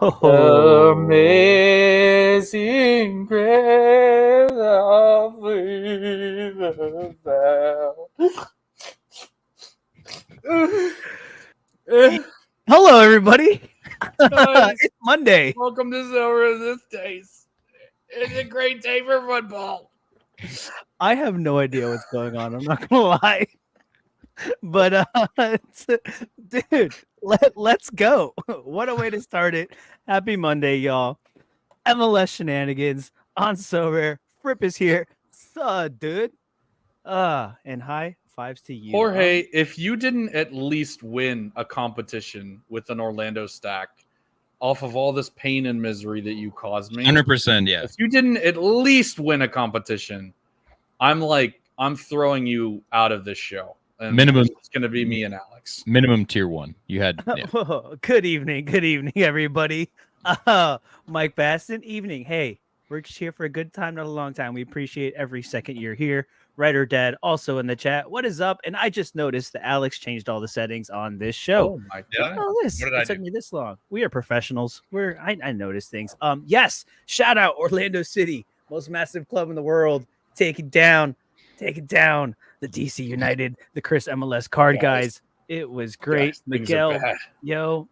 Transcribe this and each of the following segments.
Amazing grace, how sweet the sound. Hello, everybody. Guys, It's Monday. welcome to Silver This Days. It's a great day for football. I have no idea what's going on. I'm not gonna lie, but dude, let's go. What a way to start it. Happy Monday, y'all. MLS shenanigans on So Rare. Fripp is here. Dude. And high fives to you. Jorge, if you didn't at least win a competition with an Orlando stack off of all this pain and misery that you caused me, 100%, yeah. if you didn't at least win a competition, I'm throwing you out of this show. And Minimum. It's going to be me and Alex. Minimum tier 1. You had. Yeah. Good evening, everybody. Mike Baston, evening. Hey, we're just here for a good time, not a long time. We appreciate every second you're here. Right or Dad also in the chat. What is up? And I just noticed that Alex changed all the settings on this show. Oh my god! This it took me this long. We are professionals. I noticed things. Yes. Shout out Orlando City, most massive club in the world. Take it down. The DC United, the Chris MLS card guys. It was great. Guys, Miguel, things are bad.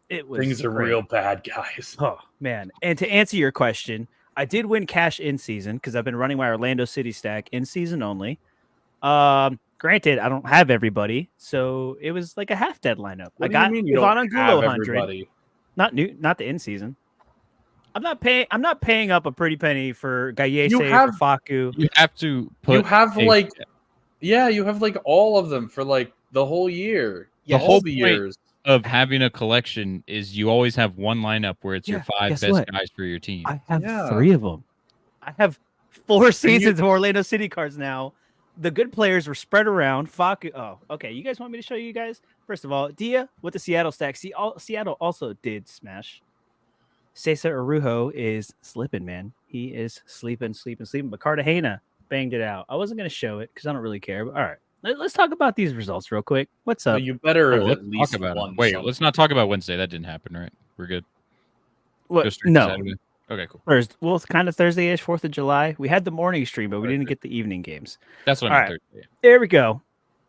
it was Things are great. real bad, guys. Oh man! And to answer your question, I did win cash in season because I've been running my Orlando City stack in season only. Granted, I don't have everybody, so it was like a half dead lineup. What I got Ivan Angulo 100. Not the in season. I'm not paying up a pretty penny for Gallese or Facu. You have to put. You have you have like all of them for like the whole year. The whole years of having a collection is you always have one lineup where it's your 5 best guys for your team. I have 3 of them. I have 4 seasons of Orlando City cards now. The good players were spread around. Facu. Oh, okay. You guys want me to show you guys? First of all, Dia with the Seattle stack. Seattle also did smash. Cesar Arujo is slipping, man. He is sleeping. But Cartagena banged it out. I wasn't going to show it because I don't really care. But all right. Let's talk about these results real quick. What's up? Well, you better at least talk about one. Wait, let's not talk about Wednesday. That didn't happen, right? We're good. What? No. Okay, cool. Thursday. Well, it's kind of Thursday-ish, 4th of July. We had the morning stream, but we didn't get the evening games. That's what I meant. Right. There we go.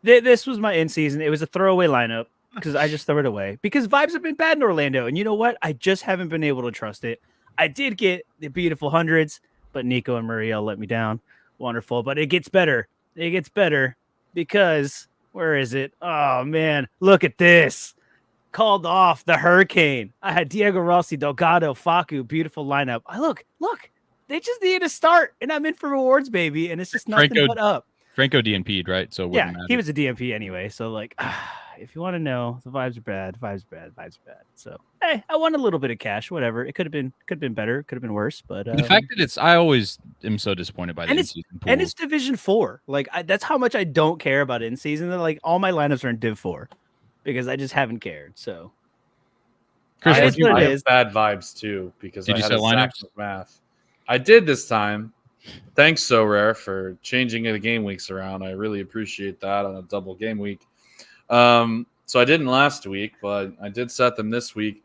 This was my in-season. It was a throwaway lineup because I just threw it away. Because vibes have been bad in Orlando. And you know what? I just haven't been able to trust it. I did get the beautiful hundreds, but Nico and Muriel let me down. Wonderful. But it gets better. Because, where is it? Oh, man. Look at this. Called off the Hurricane. I had Diego Rossi, Delgado, Facu, beautiful lineup. Look, they just need to start, and I'm in for rewards, baby. And it's just nothing but up. Franco DNP'd, right? So yeah, he was a DNP anyway. So like, if you want to know, the vibes are bad. So hey, I won a little bit of cash. Whatever. It could have been better. Could have been worse. But the fact that I always am so disappointed by the in-season pool. And it's Division 4. Like that's how much I don't care about in season. Like all my lineups are in Div 4. Because I just haven't cared. So, Chris, I have bad vibes too because I had a lineups math. I did this time. Thanks, So Rare, for changing the game weeks around. I really appreciate that on a double game week. So I didn't last week, but I did set them this week.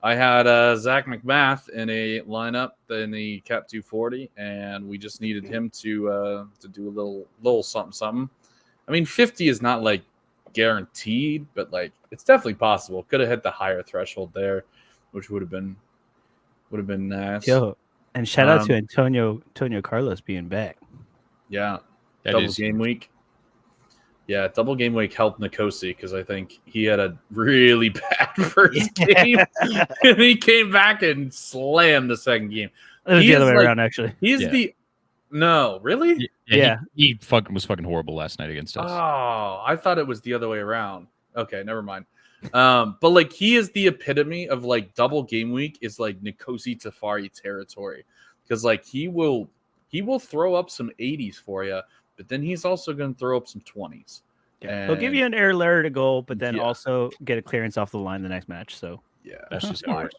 I had Zach McMath in a lineup in the Cap 240, and we just needed him to do a little something. I mean, 50 is not like guaranteed, but like it's definitely possible. Could have hit the higher threshold there, which would have been nice. Yo, and shout out to Antonio Carlos being back. Yeah, double game week. Yeah, double game week helped Nikosi because I think he had a really bad first game, and he came back and slammed the second game. It was the other way around, actually. No, really? Yeah. He was fucking horrible last night against us. Oh, I thought it was the other way around. Okay, never mind. But like he is the epitome of like double game week is like Nikosi Tafari territory. Because like he will throw up some 80s for you, but then he's also going to throw up some 20s. Yeah. He'll give you an air layer to goal, but then also get a clearance off the line the next match. So yeah, that's just wild.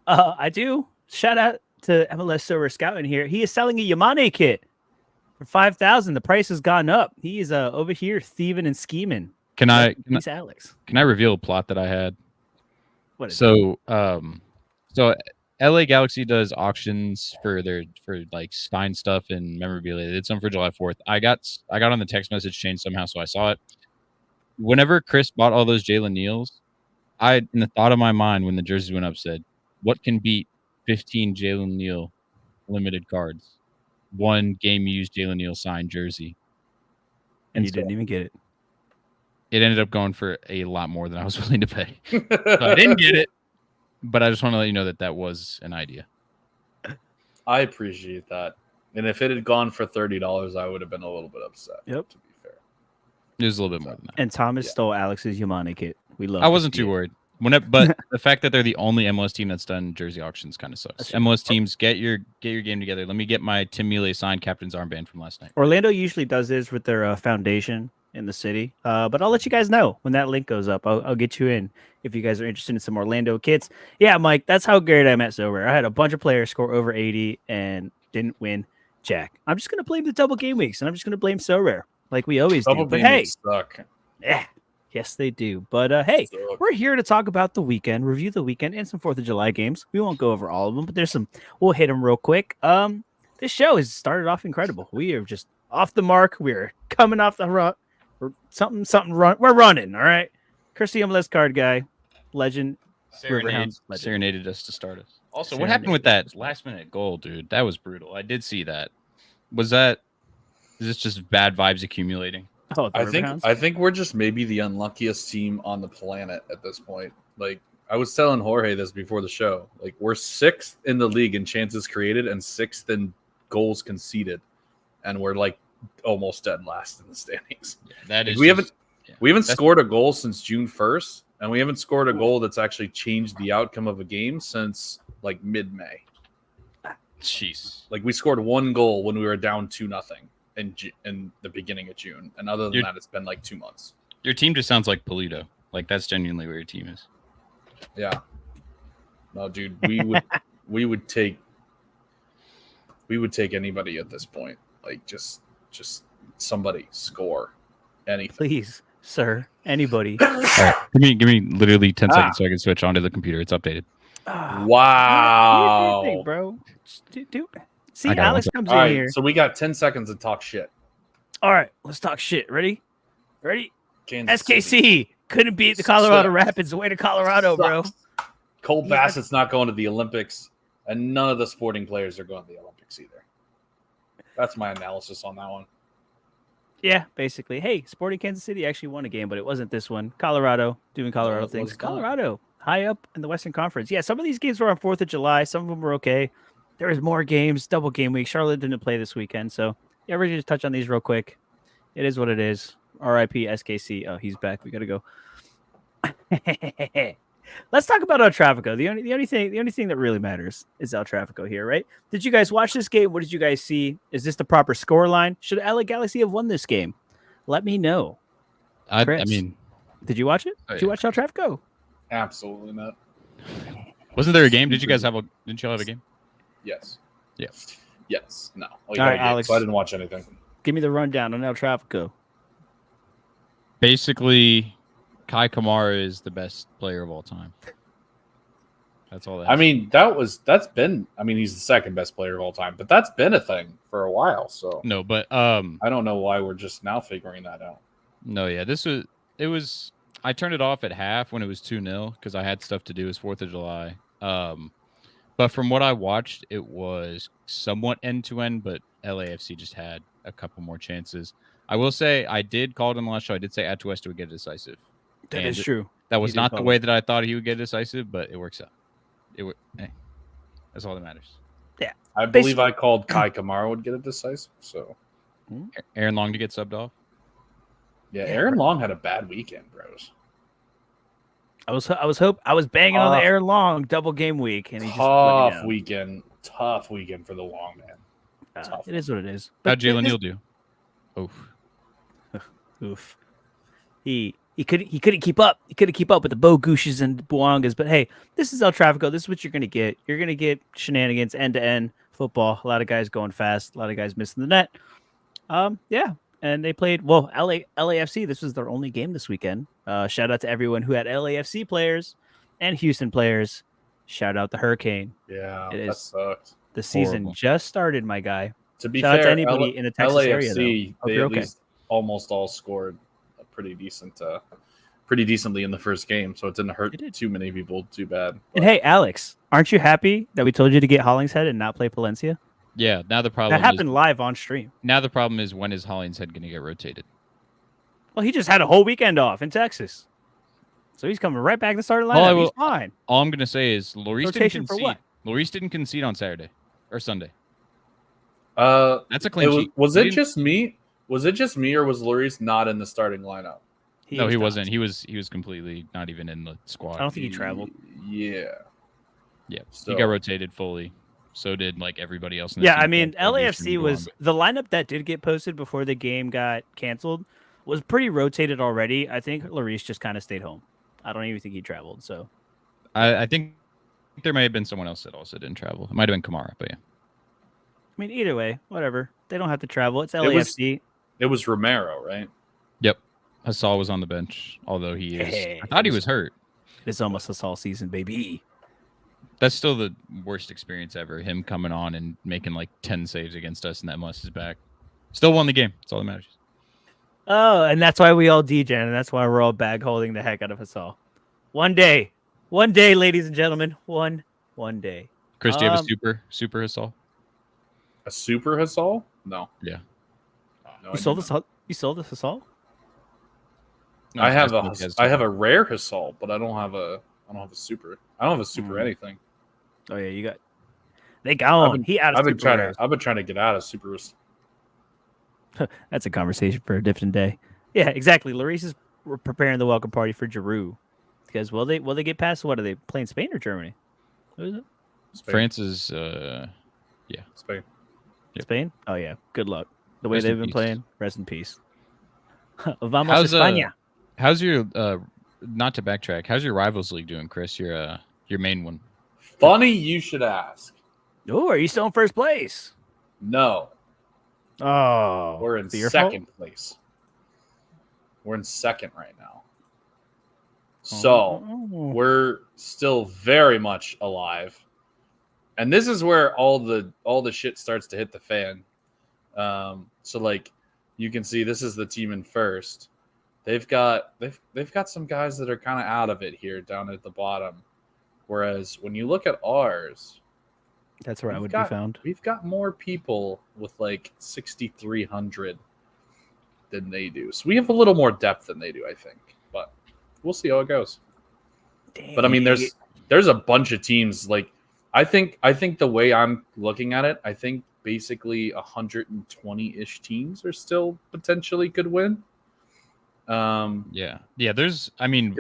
I do. Shout out to MLS Silver Scout in here. He is selling a Yamane kit for 5,000. The price has gone up. He is over here thieving and scheming. Can I Alex? Can I reveal a plot that I had? What is so So LA Galaxy does auctions for like signed stuff and memorabilia. They did some for July 4th. I got on the text message chain somehow, so I saw it. Whenever Chris bought all those Jalen Neals, in the thought of my mind when the jerseys went up said, what can beat 15 Jalen Neal limited cards? One game used Jalen Neal signed jersey. And you didn't even get it. It ended up going for a lot more than I was willing to pay. So I didn't get it, but I just want to let you know that was an idea. I appreciate that. And if it had gone for $30, I would have been a little bit upset. Yep. To be fair. It was a little bit more than that. And Thomas stole Alex's Humana kit. We love. I wasn't too worried. But the fact that they're the only MLS team that's done jersey auctions kind of sucks. MLS teams, get your game together. Let me get my Tim Mealy signed captain's armband from last night. Orlando usually does this with their foundation in the city, but I'll let you guys know when that link goes up. I'll get you in if you guys are interested in some Orlando kits. Yeah, Mike, that's how great I'm at Sorare. I had a bunch of players score over 80 and didn't win jack. I'm just gonna blame the double game weeks, and I'm just gonna blame Sorare like we always do. But hey, suck. Yeah. Yes, they do. But hey, we're here to talk about the weekend, review the weekend, and some 4th of July games. We won't go over all of them, but there's some. We'll hit them real quick. This show has started off incredible. We are just off the mark. We're coming off the run. Something run. We're running. All right. Kirsty MLS card guy, legend. Serenaded us to start us. Also, what happened with that last minute goal, dude? That was brutal. I did see that. Is this just bad vibes accumulating? Oh, I think we're just maybe the unluckiest team on the planet at this point. Like I was telling Jorge this before the show. Like we're 6th in the league in chances created and 6th in goals conceded, and we're like almost dead last in the standings. Yeah, that is. We haven't scored a goal since June 1st, and we haven't scored a goal that's actually changed the outcome of a game since like mid-May. Jeez. Like we scored 1 goal when we were down 2-0. In the beginning of June, and other than that, it's been like 2 months. Your team just sounds like Polito. Like that's genuinely where your team is. Yeah. No, dude, we would take anybody at this point. Like just somebody score anything. Please, sir, anybody. All right, give me literally 10 seconds so I can switch onto the computer. It's updated. Wow, do your thing, bro. Do See, Alex comes in here. So we got 10 seconds to talk shit. All right, let's talk shit. Ready? Kansas SKC City. Couldn't beat the Colorado Rapids. Way to Colorado, bro. Cole Bassett's not going to the Olympics, and none of the Sporting players are going to the Olympics either. That's my analysis on that one. Yeah, basically. Hey, Sporting Kansas City actually won a game, but it wasn't this one. Colorado doing Colorado things. Colorado high up in the Western Conference. Yeah, some of these games were on 4th of July. Some of them were okay. There was more games, double game week. Charlotte didn't play this weekend, so yeah, we're going to just touch on these real quick. It is what it is. RIP SKC. Oh, he's back. We got to go. Let's talk about El Tráfico. The only thing that really matters is El Tráfico here, right? Did you guys watch this game? What did you guys see? Is this the proper score line? Should LA Galaxy have won this game? Let me know. I mean, did you watch it? Did you watch El Tráfico? Absolutely not. Wasn't there a game? Didn't you all have a game? Yes. Yeah. Yes. No. All right, Alex. So I didn't watch anything. Give me the rundown on El Tráfico. Basically, Kai Kamara is the best player of all time. That's all. I mean, that's been. I mean, he's the second best player of all time, but that's been a thing for a while. So no, but I don't know why we're just now figuring that out. No, yeah, it was. I turned it off at half when it was 2-0 because I had stuff to do. It was 4th of July. But from what I watched, it was somewhat end-to-end, but LAFC just had a couple more chances. I will say I did call it in the last show. I did say Atuesta would get decisive. That is true. That was not the way that I thought he would get decisive, but it works out. That's all that matters. Yeah. I believe I called Kai Kamara would get it decisive. So Aaron Long to get subbed off. Yeah, Aaron Long had a bad weekend, bros. I was banging on the Aaron Long double game week, and he just tough weekend for the Long man. It is what it is. How'd Jalen Neal do? Oof. He couldn't keep up. He couldn't keep up with the Boguches and Buangas. But hey, this is El Tráfico. This is what you're gonna get. You're gonna get shenanigans, end to end football. A lot of guys going fast. A lot of guys missing the net. Yeah. And they played, LAFC. This was their only game this weekend. Shout out to everyone who had LAFC players and Houston players. Shout out the Hurricane. Yeah, It that is. sucked. The season Horrible. just started, my guy. To be Shout out to fair, anybody in the Texas LAFC, area, though. Hope they you're at okay. least almost all scored a pretty decently in the first game, so it didn't hurt too many people too bad. But. And hey, Alex, aren't you happy that we told you to get Hollingshead and not play Palencia? Yeah, now the problem that happened live on stream. Now the problem is, when is Hollingshead going to get rotated? Well, he just had a whole weekend off in Texas, so he's coming right back to the starting lineup. He's fine. All I'm going to say is Lloris didn't concede. Lloris didn't concede on Saturday or Sunday. That's a clean sheet. Was it just me? Was it just me, or was Lloris not in the starting lineup? He wasn't. He was completely not even in the squad. I don't think he traveled. Yeah. So, he got rotated fully. So did like everybody else. In the team. I mean, LAFC was the lineup that did get posted before the game got canceled was pretty rotated already. I think Lloris just kind of stayed home. I don't even think he traveled. So I think there may have been someone else that also didn't travel. It might have been Kamara, but yeah. I mean, either way, whatever. They don't have to travel. It's LAFC. It was Romero, right? Yep. Hassal was on the bench, although he is. I thought he was hurt. It's almost Hassal season, baby. That's still the worst experience ever. Him coming on and making like 10 saves against us, and that MLS is back. Still won the game. That's all that matters. Oh, and that's why we all degen, and that's why we're all bag holding the heck out of Hassal. One day, ladies and gentlemen, one day. Chris, do you have a super Hassal? A super Hassal? No. Yeah. No, you sold the Hassal? No, I have a rare Hassal, but I don't have a super. I don't have a super anything. Oh yeah, you got. They got one. I've been trying to get out of supers. That's a conversation for a different day. Yeah, exactly. Lloris is preparing the welcome party for Giroud. Because will they get past? What are they playing? Spain or Germany? What is it? Spain. France is Spain. Yep. Spain. Oh yeah. Good luck. The way they've been playing. Rest in peace. Vamos España. How's your not to backtrack? How's your Rivals League doing, Chris? Your main one. Funny you should ask. Oh, are you still in first place? No. Oh, we're in second place. We're in second right now. So we're still very much alive. And this is where all the shit starts to hit the fan. So like you can see this is the team in first. They've got some guys that are kind of out of it here down at the bottom. Whereas when you look at ours, that's where I would be found. We've got more people with like 6,300 than they do. So we have a little more depth than they do, I think. But we'll see how it goes. Dang. But I mean, there's a bunch of teams. Like I think the way I'm looking at it, I think basically 120-ish teams are still potentially could win. Yeah. There's. I mean,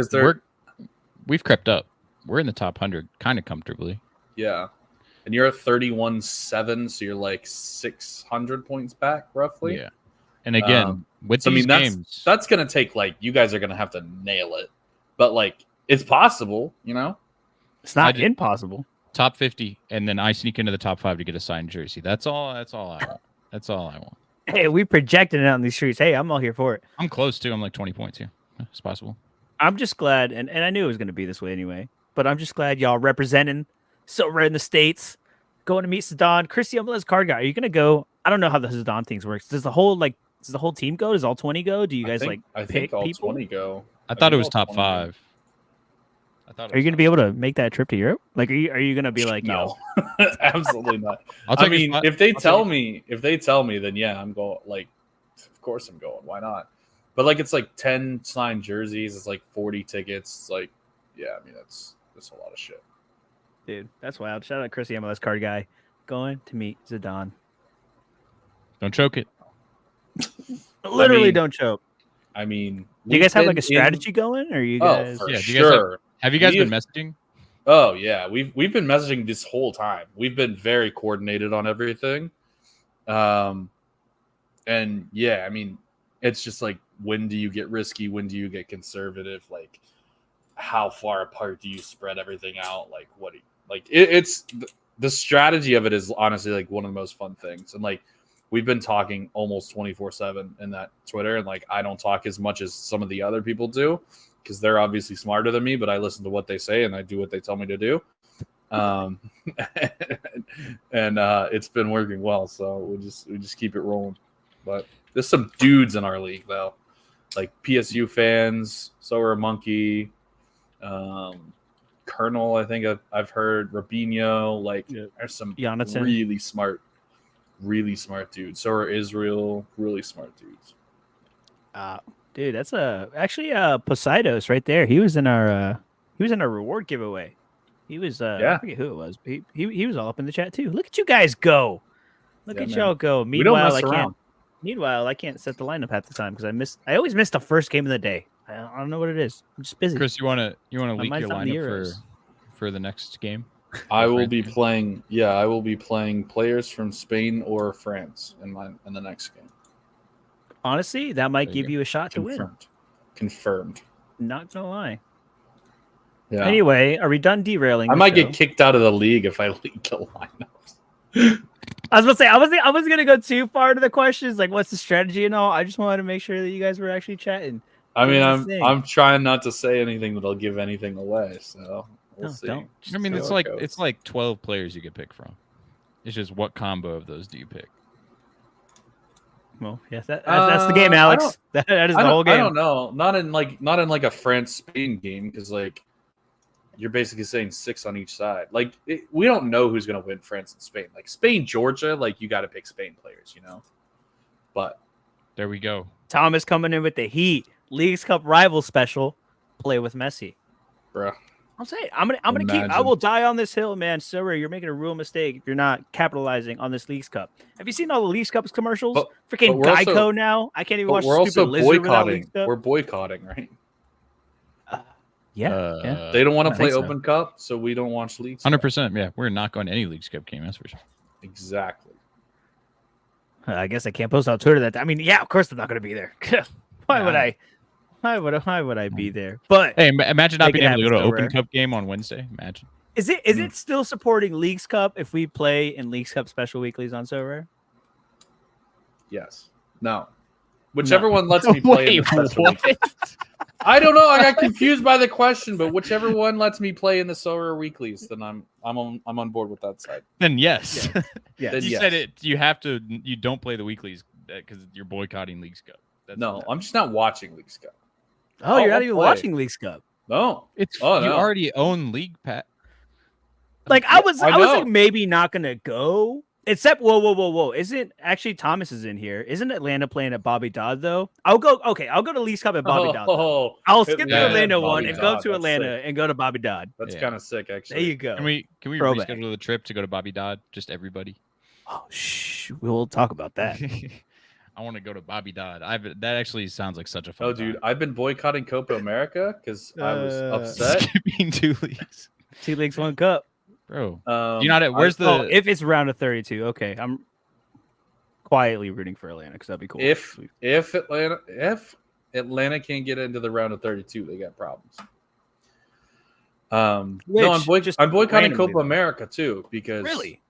we've crept up. We're in the top 100 kind of comfortably. Yeah. And you're at 31-7, so you're like 600 points back, roughly. Yeah. And again, with these games, that's gonna take like you guys are gonna have to nail it, but like it's possible, you know. It's not impossible. Top 50, and then I sneak into the top 5 to get a signed jersey. That's all I want. That's all I want. Hey, we projected it out in these streets. Hey, I'm all here for it. I'm close too. I'm like 20 points here. It's possible. I'm just glad, and I knew it was going to be this way anyway. But I'm just glad y'all representing Sorare in the States, going to meet Zidane. Christy, MLS card guy. Are you going to go? I don't know how the Zidane things works. Does the whole team go? Does all 20 go? Do you guys I think all people? 20 go. I thought it was top 5. Are you going to be able to make that trip to Europe? Like, are you going to be like, no, absolutely not. I mean, if they tell me, then yeah, I'm going. Like, of course I'm going. Why not? But like, it's like 10 signed jerseys. It's like 40 tickets. It's like, yeah, I mean, that's a lot of shit. Dude, that's wild. Shout out Chrissy, MLS card guy, going to meet Zidane. Don't choke it. Literally, don't choke. I mean, do you guys have like a strategy going, or you guys? Oh, for sure. Have you guys been messaging? Oh yeah, we've been messaging this whole time. We've been very coordinated on everything. And yeah, I mean, it's just like, when do you get risky? When do you get conservative? Like, how far apart do you spread everything out? Like, it's the strategy of it is honestly like one of the most fun things. And like, we've been talking almost 24/7 in that Twitter, and like, I don't talk as much as some of the other people do, because they're obviously smarter than me, but I listen to what they say and I do what they tell me to do. and it's been working well. So we just keep it rolling. But there's some dudes in our league though, like PSU fans. So are Monkey, Colonel. I think I've heard Rabinho. Like there's some Jonathan. really smart dudes. So are Israel. Really smart dudes. Dude, that's actually Poseidos right there. He was in our reward giveaway. He was I forget who it was. But he was all up in the chat too. Look at you guys go. Look at y'all go. Meanwhile, I can't set the lineup half the time because I always miss the first game of the day. I don't know what it is. I'm just busy. Chris, you wanna leak your lineup for the next game? I will be playing players from Spain or France in the next game. Honestly, that might give you a shot to win. Confirmed. Not gonna lie. Yeah. Anyway, are we done derailing? I might get kicked out of the league if I leak the lineups. I was gonna say I was gonna go too far into the questions, like what's the strategy and all. I just wanted to make sure that you guys were actually chatting. I mean, I'm trying not to say anything that'll give anything away. So we'll see. I mean, it's like 12 players you could pick from. It's just what combo of those do you pick? Well, yes, that's the game, Alex. That is the whole game. I don't know. Not in like a France-Spain game because like you're basically saying 6 on each side. Like we don't know who's gonna win France and Spain. Like Spain, Georgia, like you got to pick Spain players, you know. But there we go. Thomas coming in with the heat. Leagues Cup rival special. Play with Messi, bro. I'm saying I'm gonna keep. I will die on this hill, man. Sorry, you're making a real mistake if you're not capitalizing on this Leagues Cup. Have you seen all the Leagues Cup commercials? Freaking Geico now. I can't even watch. We're also boycotting. We're boycotting, right? Yeah. They don't want to play Open Cup, so we don't watch Leagues. 100%. Yeah, we're not going to any Leagues Cup game. That's for sure. Exactly. I guess I can't post on Twitter that. I mean, yeah, of course they're not going to be there. Why would I? Why would I be there? But hey, imagine not being able to go to an Open Cup game on Wednesday. Imagine. Is it still supporting Leagues Cup if we play in Leagues Cup special weeklies on Sorare? Yes. No. Whichever one lets me play in the special weeklies. I don't know. I got confused by the question, but whichever one lets me play in the Sorare weeklies, then I'm on board with that side. Then yes. Yeah. Then you said it. You have to. You don't play the weeklies because you're boycotting Leagues Cup. I'm just not watching Leagues Cup. Oh, you're not even watching Leagues Cup. No, it's you already own League Pass. Like I was like maybe not gonna go. Except whoa. Isn't actually Thomas is in here? Isn't Atlanta playing at Bobby Dodd though? I'll go to Leagues Cup at Bobby Dodd. I'll skip the Orlando one and go to Atlanta and go to Bobby Dodd. That's kind of sick, actually. There you go. Can we reschedule the trip to go to Bobby Dodd? Just everybody. Oh, we'll talk about that. I want to go to Bobby Dodd. That actually sounds like such a fun. Oh, dude, I've been boycotting Copa America because I was upset. Skipping 2 leagues, 2 leagues, 1 cup, bro. You're not at. Where's the? If it's round of 32, okay. I'm quietly rooting for Atlanta because that'd be cool. If Atlanta can't get into the round of 32, they got problems. No, I'm boycotting Copa America too because really,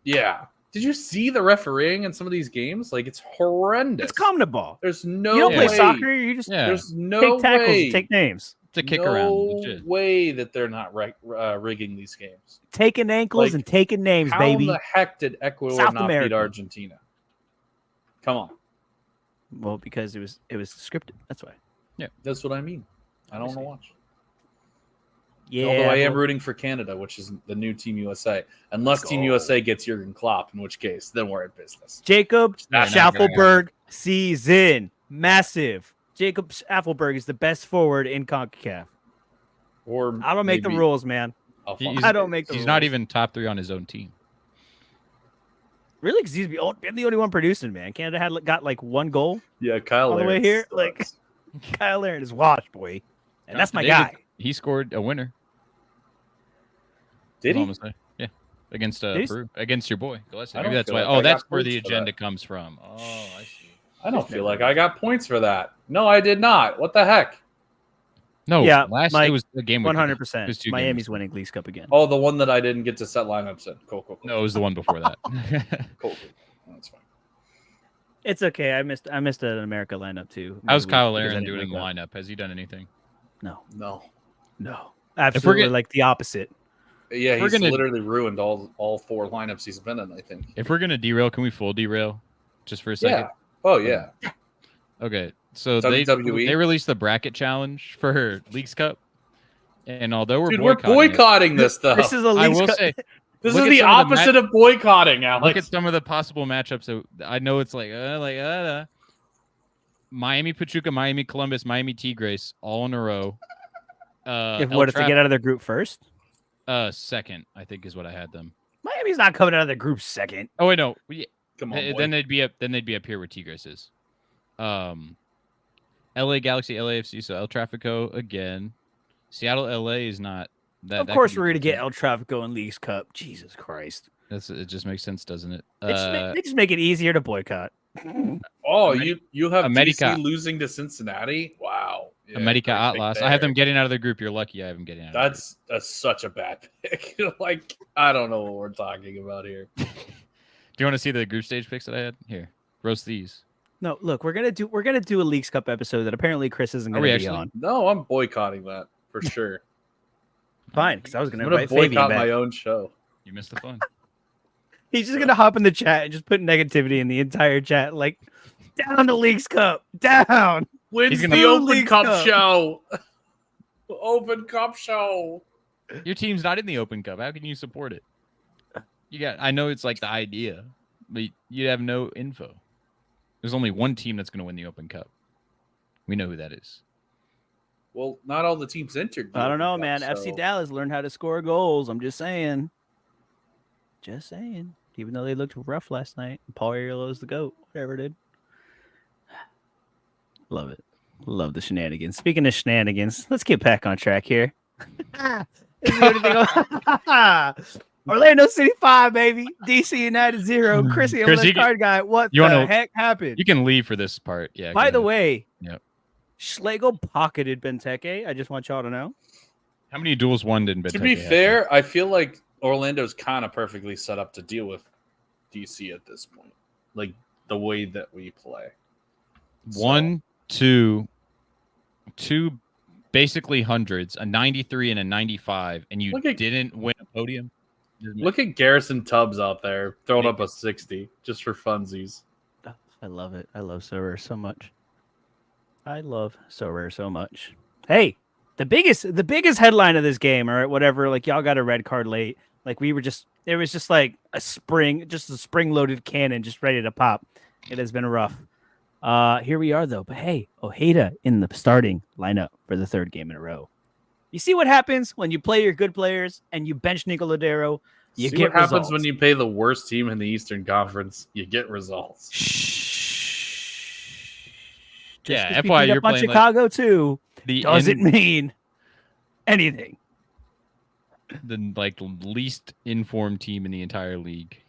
yeah. Did you see the refereeing in some of these games? Like it's horrendous. It's CONMEBOL. There's no. You don't way. Play soccer. You just There's no take tackles, way. And take names. It's a kick around. Legit. Way that they're not rigging these games. Taking ankles and taking names, baby. How the heck did Ecuador not beat Argentina? Come on. Well, because it was scripted. That's why. Yeah, that's what I mean. I don't want to watch. Yeah. Although I am rooting for Canada, which is the new Team USA. Unless Team USA gets Jurgen Klopp, in which case, then we're in business. Jacob Schaffelberg season. Massive. Jacob Schaffelberg is the best forward in CONCACAF. Or I don't make the rules, man. I don't make the rules. He's not even top 3 on his own team. Really? Because he's the only one producing, man. Canada got like 1 goal. Yeah, Kyle all the way here. Like Kyle Aaron is washed, boy. And that's my guy. He scored a winner. Did he? Yeah, against Peru, against your boy. Maybe that's why. Like that's where the agenda comes from. Oh, I see. I don't feel like I got points for that. No, I did not. What the heck? No, yeah, it was the game. 100%. Miami's winning Leagues Cup again. Oh, the one that I didn't get to set lineups in. Cool. No, it was the one before that. Cool. That's fine. It's okay. I missed an America lineup too. How's Kyle Aaron doing in the lineup? Has he done anything? No. No. Absolutely, like the opposite. Yeah, he's literally ruined all 4 lineups he's been in, I think. If we're gonna derail, can we full derail just for a second? Yeah. Oh yeah. Okay. So WWE? they released the bracket challenge for Leagues Cup. And although we're boycotting this stuff. This is a Leagues Cup. This is the opposite of boycotting, Alex. Look at some of the possible matchups. So I know it's Miami Pachuca, Miami Columbus, Miami Tigres, all in a row. If to get out of their group first? Second, I think is what I had them. Miami's not coming out of the group second. Oh wait, no. Come on, boy. Then they'd be up here where Tigres is. LA Galaxy, LAFC, so El Trafico again. Seattle, LA is not that. Of course, we're gonna get El Trafico in Leagues Cup. Jesus Christ! It just makes sense, doesn't it? They just make it easier to boycott. Oh, you have America DC losing to Cincinnati? Wow. Yeah, America Atlas. I have them getting out of the group. You're lucky I have them getting out. That's such a bad pick. Like, I don't know what we're talking about here. Do you want to see the group stage picks that I had? Here, roast these. No, look, we're gonna do a Leagues Cup episode that apparently Chris isn't gonna be on. No, I'm boycotting that for sure. Fine, because I was gonna boycott my own show. You missed the fun. He's just gonna hop in the chat and just put negativity in the entire chat, like down the Leagues Cup, down. Wins the Open Cup show. Open Cup show. Your team's not in the Open Cup. How can you support it? I know it's like the idea, but you have no info. There's only one team that's going to win the Open Cup. We know who that is. Well, not all the teams entered. I don't know, man. FC Dallas learned how to score goals. I'm just saying. Just saying. Even though they looked rough last night. Paul Ariello's the GOAT. Whatever it did. Love it. Love the shenanigans. Speaking of shenanigans, let's get back on track here. Orlando City 5, baby. DC United 0. Chrissy, MLS card guy. What the heck happened? You can leave for this part. Yeah. By the way, yep. Schlegel pocketed Benteke. I just want y'all to know. How many duels won did Benteke To be fair, I feel like Orlando's kind of perfectly set up to deal with DC at this point. Like the way that we play. Two basically hundreds, a 93 and a 95, and you didn't win a podium. Look at Garrison Tubbs out there throwing up a 60 just for funsies. I love it. I love Sorare so much. I love Sorare so much. Hey, the biggest headline of this game, or whatever, like y'all got a red card late. Like it was just like a spring-loaded cannon just ready to pop. It has been rough. Here we are though. But hey, Ojeda in the starting lineup for the 3rd game in a row. You see what happens when you play your good players and you bench Nicoladero? You get results. What happens when you play the worst team in the Eastern Conference? You get results. Yeah, FYI, you're playing Chicago too. Doesn't mean anything. The least informed team in the entire league,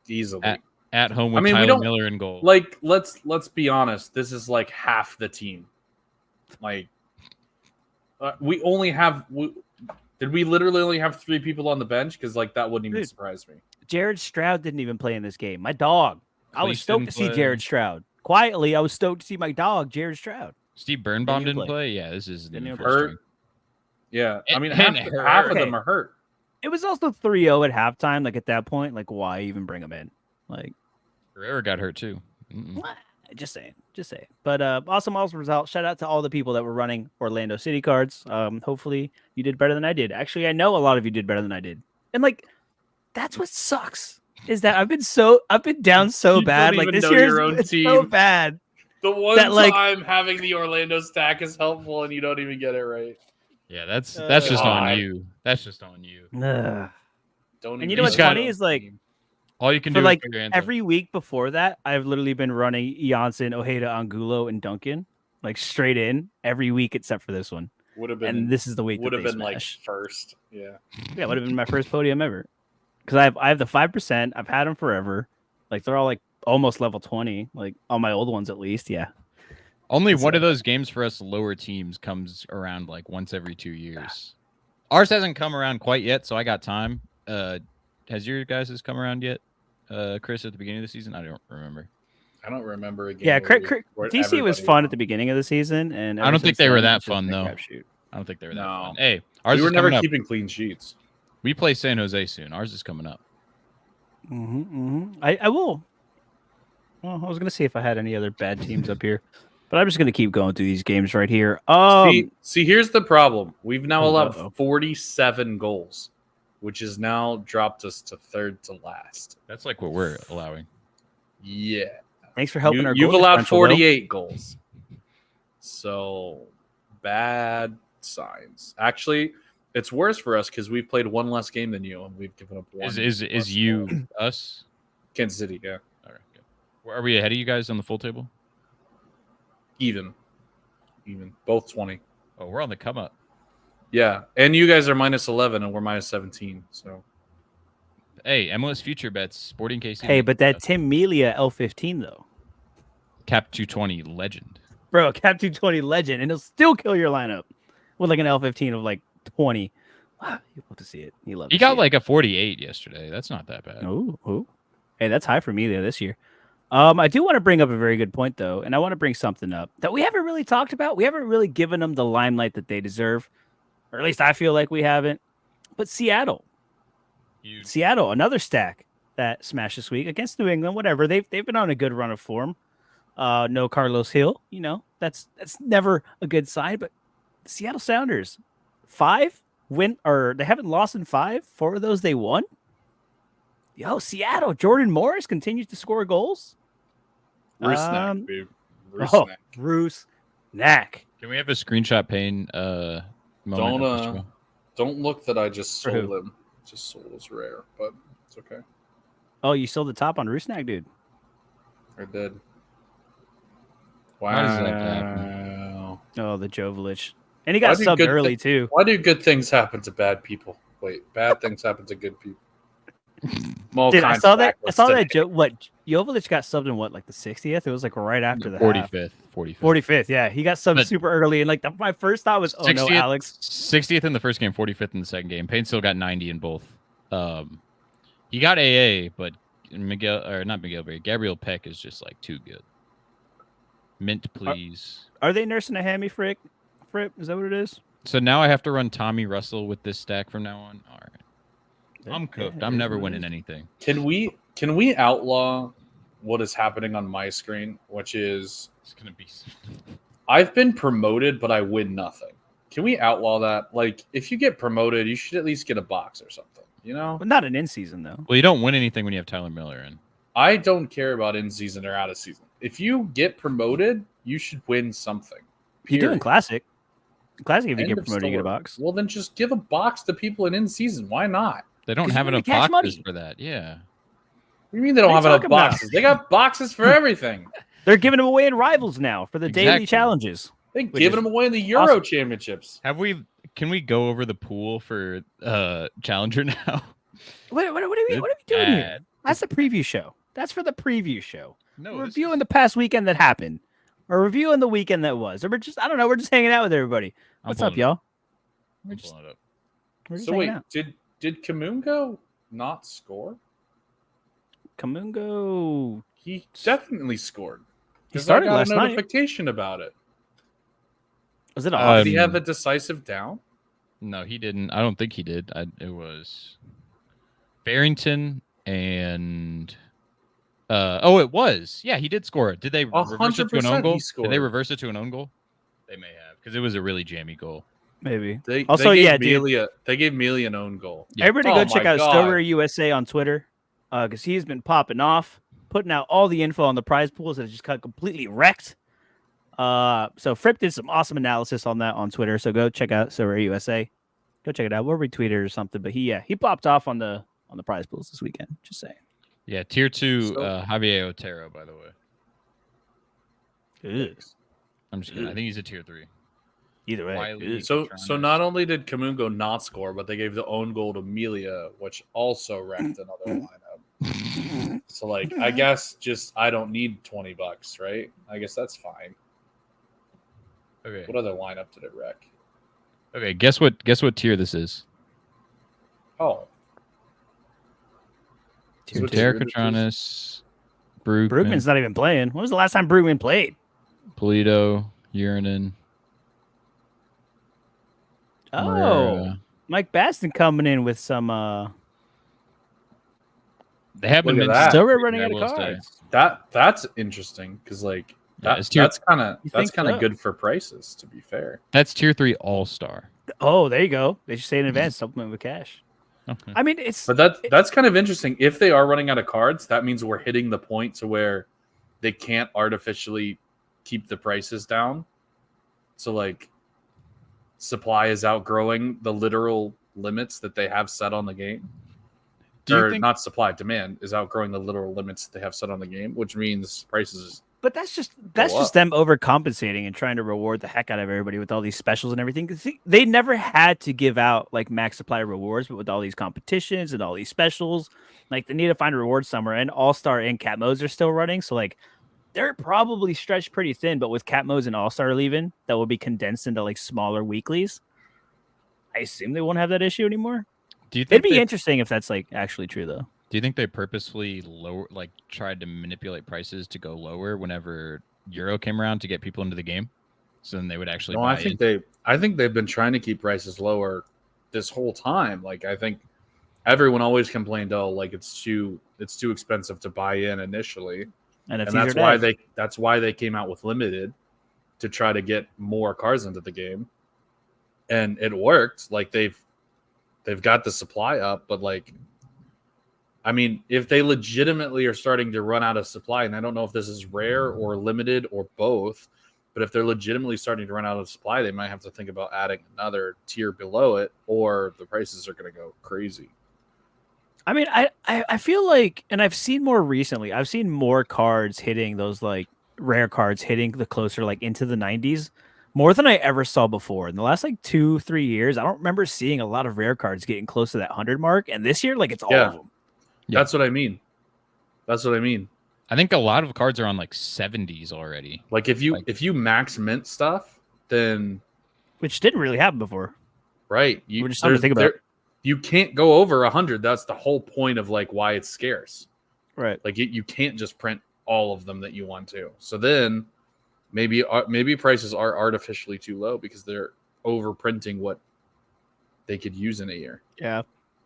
easily at home with Tyler Miller in goal. Like, let's be honest. This is like half the team. Like. We only have. Did we literally only have 3 people on the bench? Because that wouldn't even surprise me. Jared Stroud didn't even play in this game. My dog. I was stoked to see Jared Stroud. Quietly, I was stoked to see my dog, Jared Stroud. Steve Birnbaum didn't play. Yeah, this is hurt. Yeah, I mean half of them are hurt. It was also 3-0 at halftime. Like at that point, like why even bring him in? Like Herrera got hurt too. Just saying. But awesome result. Shout out to all the people that were running Orlando City cards. Hopefully you did better than I did. Actually, I know a lot of you did better than I did. And that's what sucks is that I've been down so bad. Like this year is so bad. The one time having the Orlando stack is helpful and you don't even get it right. Yeah, that's just on you. That's just on you. And you know what's funny is all you can do is every week before that, I've literally been running Janssen, Ojeda, Angulo, and Duncan straight in every week except for this one. Would have been, and this is the week. Would have been smash. First, yeah. Yeah, would have been my first podium ever. Because I have the 5%. I've had them forever. They're all almost level 20. On my old ones at least. Yeah. Only one of those games for us lower teams comes around once every 2 years. Ours hasn't come around quite yet, so I got time. Has your guys' come around yet, Chris, at the beginning of the season? I don't remember. I don't remember again. Yeah, DC was fun at the beginning of the season, and I don't think they were that fun though. I don't think they were that fun. Hey, we were never keeping clean sheets. We play San Jose soon. Ours is coming up. I will. Well, I was gonna see if I had any other bad teams up here, but I'm just gonna keep going through these games right here. See, here's the problem. We've now allowed 47 goals, which has now dropped us to third to last. That's like what we're allowing. Yeah. Thanks for helping our. You've allowed 48 goals, so bad signs. Actually, it's worse for us because we've played one less game than you, and we've given up one. Is you us? Kansas City, yeah. All right. Good. Are we ahead of you guys on the full table? Even, both 20. Oh, we're on the come up. Yeah, and you guys are minus 11, and we're minus 17. So, hey, MLS future bets, Sporting KC. Hey, but that Tim Melia L15 though. Cap 220 legend. Bro, Cap 220 legend, and he'll still kill your lineup with like an L15 of like 20. Wow, you love to see it. He got like a 48 yesterday. That's not that bad. Ooh. Hey, that's high for Melia this year. I do want to bring up a very good point, though, and I want to bring something up that we haven't really talked about. We haven't really given them the limelight that they deserve, or at least I feel like we haven't. But Seattle, another stack that smashed this week against New England. Whatever, they've been on a good run of form. No Carlos Hill, that's never a good sign. But the Seattle Sounders, 5 win, or they haven't lost in 5. 4 of those they won. Yo, Seattle, Jordan Morris continues to score goals. Rusnak, babe. Rusnak. Can we have a screenshot pane moment? Don't look that I just sold him. Just sold is rare, but it's okay. Oh, you sold the top on Rusnak, dude. I did. Wow. Oh, the Jovelich. And he got subbed early, too. Why do good things happen to bad people? Wait, bad things happen to good people. Dude, I saw that. Jovelich got subbed in like the 60th? It was like right after the 45th. 45th, yeah. He got subbed super early, and like my first thought was, 60th, no, Alex. 60th in the first game, 45th in the second game. Payne still got 90 in both. He got AA, but Gabriel Peck is just like too good. Mint, please. Are they nursing a hammy, Fripp? Is that what it is? So now I have to run Tommy Russell with this stack from now on. All right. I'm cooked. I'm never winning anything. Can we outlaw what is happening on my screen, which is it's gonna be I've been promoted, but I win nothing. Can we outlaw that? Like, if you get promoted, you should at least get a box or something, But not an in-season, though. Well, you don't win anything when you have Tyler Miller in. I don't care about in-season or out-of-season. If you get promoted, you should win something. You're doing Classic. Classic, if you get promoted, you get a box. Well, then just give a box to people in in-season. Why not? They don't have enough boxes for that. Yeah. What do you mean they don't have enough boxes? They got boxes for everything. They're giving them away in Rivals now for the daily challenges. They're giving them away in the Euro Championships. Can we go over the pool for Challenger now? What are we doing here? That's the preview show. That's for the preview show. No, we're reviewing the past weekend that happened. Or reviewing the weekend that was. Or we're just hanging out with everybody. What's up, y'all? We're just hanging out. Did Kamungo not score? Kamungo, he definitely scored. He started last night. Notification about it. Was it off? Did he have a decisive down? No, he didn't. I don't think he did. It was Barrington and it was. Yeah, he did score it. Did they reverse it to an own goal? Did they reverse it to an own goal? They may have, because it was a really jammy goal. Maybe. They gave Melia an own goal. Yeah. Everybody go check out Sorare USA on Twitter, because he's been popping off, putting out all the info on the prize pools that just got completely wrecked. So Fripp did some awesome analysis on that on Twitter. So go check out Sorare USA. Go check it out. We'll retweet it or something. But he popped off on the prize pools this weekend. Just saying. Yeah, tier 2 Javier Otero, by the way. Good. I'm just kidding. I think he's a tier 3. Either way. So not only did Kamungo not score, but they gave the own goal to Melia, which also wrecked another lineup. So I guess I don't need $20, right? I guess that's fine. Okay. What other lineup did it wreck? Okay, guess what tier this is? Oh. Derek Katranis, Brugman's not even playing. When was the last time Brugman played? Polito, Urinin. Oh. Mike Baston coming in with some. They haven't been still running out of cards. That's interesting because like that's kind of good for prices. To be fair, that's tier 3 all-star. Oh, there you go. They should say in advance supplement with cash. Okay. I mean, that's kind of interesting. If they are running out of cards, that means we're hitting the point to where they can't artificially keep the prices down. So like, supply is outgrowing the literal limits that they have set on the game. Not supply, demand is outgrowing the literal limits that they have set on the game, which means prices. But that's just them overcompensating and trying to reward the heck out of everybody with all these specials and everything. They never had to give out like max supply rewards, but with all these competitions and all these specials, like they need to find a reward somewhere. And All-Star and Cat modes are still running, so like they're probably stretched pretty thin. But with Cat modes and All-Star leaving, that will be condensed into like smaller weeklies. I assume they won't have that issue anymore. Do you think it'd be interesting if that's like actually true though? Do you think they purposefully tried to manipulate prices to go lower whenever Euro came around to get people into the game, so then they would actually? No, I think they've been trying to keep prices lower this whole time. Like I think everyone always complained, oh, like it's too expensive to buy in initially, and that's why they came out with limited to try to get more cars into the game, and it worked. Like they've got the supply up, but like, I mean, if they legitimately are starting to run out of supply, and I don't know if this is rare or limited or both, but if they're legitimately starting to run out of supply, they might have to think about adding another tier below it, or the prices are going to go crazy. I mean, I feel like, and I've seen more recently, I've seen more cards hitting those like rare cards hitting the closer like into the 90s. More than I ever saw before. In the last like 2-3 years, I don't remember seeing a lot of rare cards getting close to that 100 mark. And this year, like it's all of them. Yeah. That's what I mean. I think a lot of cards are on like 70s already. Like if you max mint stuff, then which didn't really happen before, right? We're just something to think about. You can't go over 100. That's the whole point of like why it's scarce, right? Like you can't just print all of them that you want to. So then. Maybe prices are artificially too low because they're overprinting what they could use in a year. Yeah.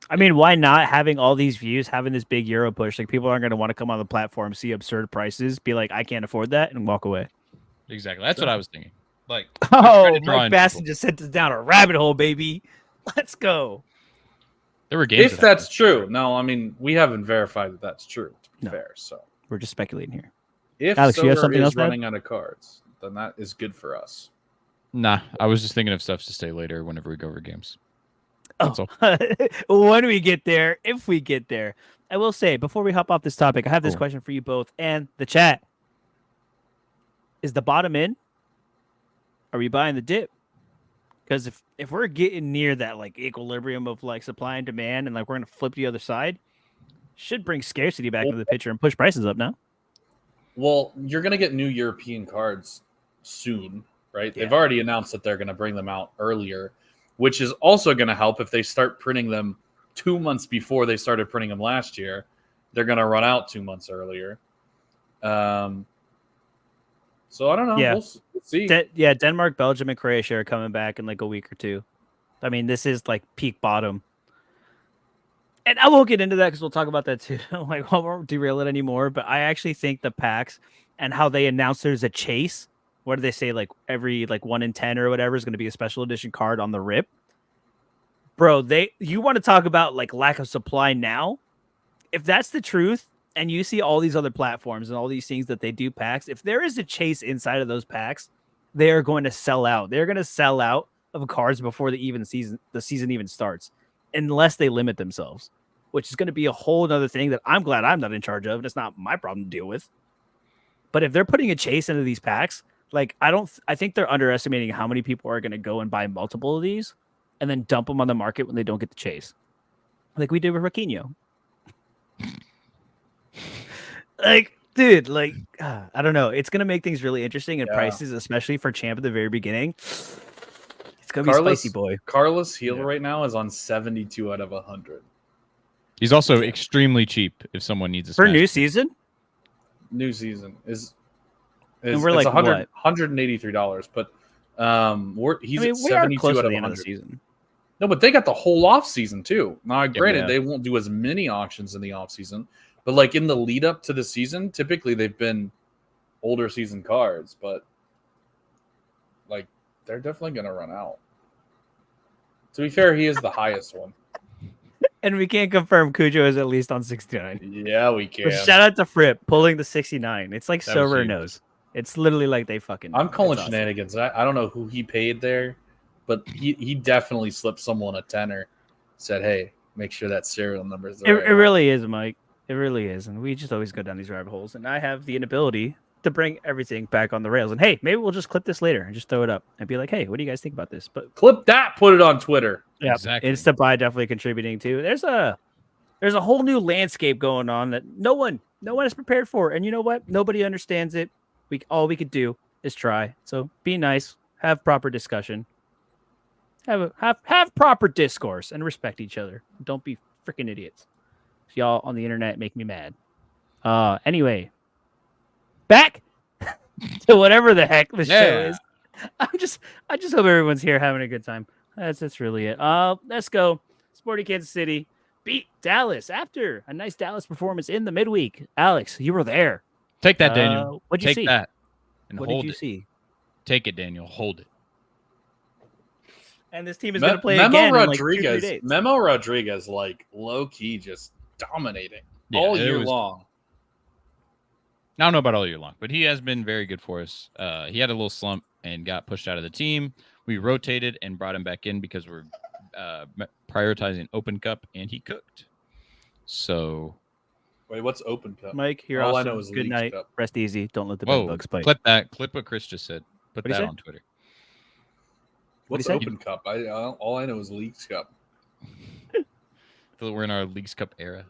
I mean, why not having all these views, having this big Euro push? Like people aren't going to want to come on the platform, see absurd prices, be like, I can't afford that, and walk away. Exactly. That's what I was thinking. Like, Mike Baston just sent us down a rabbit hole, baby. Let's go. There were games. If that's true. No, I mean, we haven't verified that that's true, to be fair. So we're just speculating here. If Alex, you have something else running out of cards, then that is good for us. Nah, I was just thinking of stuff to say later whenever we go over games. That's all. When we get there, if we get there. I will say, before we hop off this topic, I have this question for you both and the chat. Is the bottom in? Are we buying the dip? Because if we're getting near that like equilibrium of like supply and demand and like we're going to flip the other side, should bring scarcity back into the picture and push prices up now. Well, you're going to get new European cards soon, right? Yeah. They've already announced that they're going to bring them out earlier, which is also going to help if they start printing them 2 months before they started printing them last year. They're going to run out 2 months earlier. So I don't know. Yeah. We'll see. Denmark, Belgium, and Croatia are coming back in like a week or two. I mean, this is like peak bottom. And I won't get into that because we'll talk about that too. Like, I won't derail it anymore. But I actually think the packs and how they announce there's a chase. What do they say? Like every like 1 in 10 or whatever is going to be a special edition card on the rip. Bro, you want to talk about like lack of supply now? If that's the truth, and you see all these other platforms and all these things that they do packs, if there is a chase inside of those packs, they are going to sell out. They're going to sell out of cards before the season even starts, unless they limit themselves, which is going to be a whole other thing that I'm glad I'm not in charge of, and it's not my problem to deal with. But if they're putting a chase into these packs, like I think they're underestimating how many people are going to go and buy multiple of these and then dump them on the market when they don't get the chase, like we did with Raquinho. Like, dude, like, I don't know. It's going to make things really interesting, and prices, especially for Champ at the very beginning. It's going to be spicy, boy. Carlos Heel right now is on 72 out of 100. He's also extremely cheap if someone needs a for new season. New season is and we're like $183, but he's at 72 out of 100 season. No, but they got the whole off season too. Now, granted, they won't do as many auctions in the off season, but like in the lead up to the season, typically they've been older season cards, but like they're definitely going to run out. To be fair, he is the highest one. And we can't confirm Cujo is at least on 69. Yeah, we can. But shout out to Fripp pulling the 69. It's like Sorare knows. It's literally like they fucking know. I'm calling shenanigans. I don't know who he paid there, but he definitely slipped someone a tenner. Said, hey, make sure that serial number is there. It really is, Mike. It really is. And we just always go down these rabbit holes. And I have the inability to bring everything back on the rails. And hey, maybe we'll just clip this later and just throw it up and be like, hey, what do you guys think about this? But clip that, put it on Twitter. Yeah, exactly. InstaBuy definitely contributing too. There's a whole new landscape going on that no one is prepared for. And you know what? Nobody understands it. All we could do is try. So be nice, have proper discussion, have proper discourse, and respect each other. Don't be freaking idiots. Y'all on the internet make me mad. Anyway, back to whatever the heck the show is. I just hope everyone's here having a good time. That's really it. Let's go. Sporty Kansas City beat Dallas after a nice Dallas performance in the midweek. Alex, you were there. Take that, Daniel. What'd you see? Take that and what hold did you it. See? Take it, Daniel. Hold it. And this team is going to play again in like 2-3 days. Memo Rodriguez, like low key, just dominating all year long. I don't know about all year long, but he has been very good for us. He had a little slump and got pushed out of the team. We rotated and brought him back in because we're prioritizing Open Cup, and he cooked. So, wait, what's Open Cup? Mike, here. All I know is good night. Cup. Rest easy. Don't let the bed bugs bite. Clip that. Clip what Chris just said. Put that on Twitter. What's Open Cup? All I know is Leagues Cup. We're in our Leagues Cup era.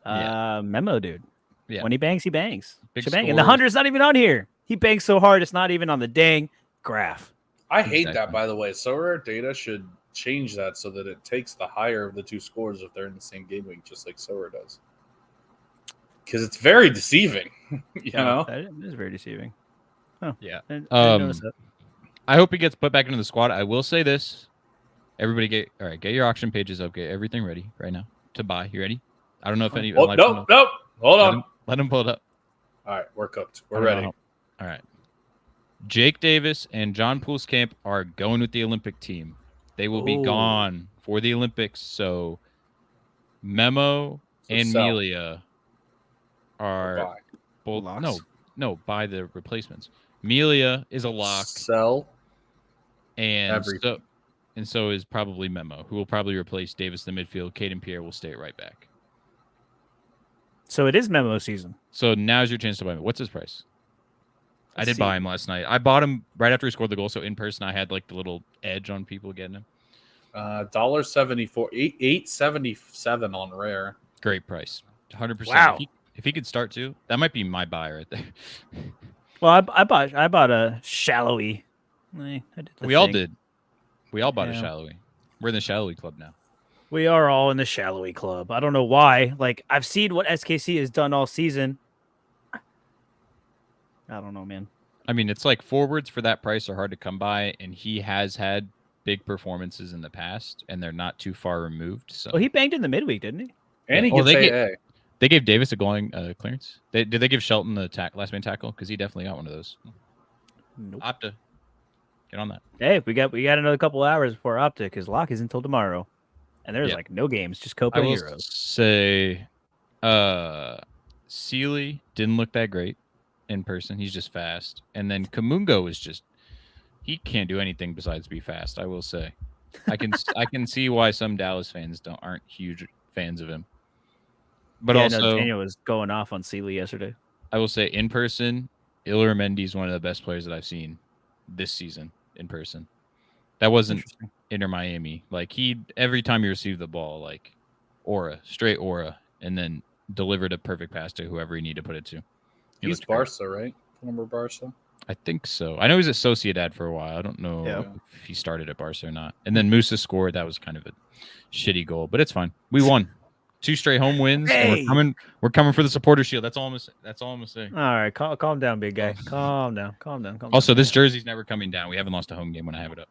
Memo, dude. Yeah. When he bangs, he bangs. And the 100's not even on here. He bangs so hard, it's not even on the dang graph. I hate that, by the way. Sorare data should change that so that it takes the higher of the two scores if they're in the same game week, just like Sorare does. Because it's very deceiving. you know? It is very deceiving. Oh, yeah. I hope he gets put back into the squad. I will say this. Everybody get your auction pages up. Get everything ready right now to buy. You ready? I don't know if any. Nope. Hold on. Let him pull it up. All right, we're cooked. We're ready. All right. Jake Davis and John Poolskamp are going with the Olympic team. They will be gone for the Olympics. So Memo and Melia are both buy the replacements. Melia is a lock. Sell. And so is probably Memo, who will probably replace Davis in the midfield. Caden Pierre will stay right back. So it is Memo season. So now's your chance to buy him. What's his price? I did buy him last night. I bought him right after he scored the goal. So in person, I had like the little edge on people getting him. $1.74, $8.77 on rare. Great price, 100%. Wow. If he could start too, that might be my buy right there. Well, I bought a shallowy. We all did. We all bought a shallowy. We're in the shallowy club now. We are all in the shallowy club. I don't know why. Like, I've seen what SKC has done all season. I don't know, man. I mean, it's like forwards for that price are hard to come by, and he has had big performances in the past, and they're not too far removed. So he banged in the midweek, didn't he? And he gets AA. They gave Davis a going clearance. Did they give Shelton the last man tackle? Because he definitely got one of those. Nope. Opta, get on that. Hey, we got another couple hours before Opta because lock is until tomorrow, and there's like no games, just Copa Heroes. I will say, Sealy didn't look that great in person. He's just fast, and then Kamungo is he can't do anything besides be fast. I will say, I can see why some Dallas fans aren't huge fans of him. But also, Daniel was going off on Sealy yesterday. I will say, in person, Ilir Mendy is one of the best players that I've seen this season in person. That wasn't Inter Miami. Like, every time he received the ball, like straight aura, and then delivered a perfect pass to whoever he needed to put it to. He's Barca, right? Remember Barca? I think so. I know he was at Sociedad for a while. I don't know if he started at Barca or not. And then Musa scored. That was kind of a shitty goal, but it's fine. We won. 2 straight home wins. Hey! And we're coming for the supporter shield. That's all I'm gonna say. All right, calm down, big guy. Calm down. Also, this jersey's never coming down. We haven't lost a home game when I have it up.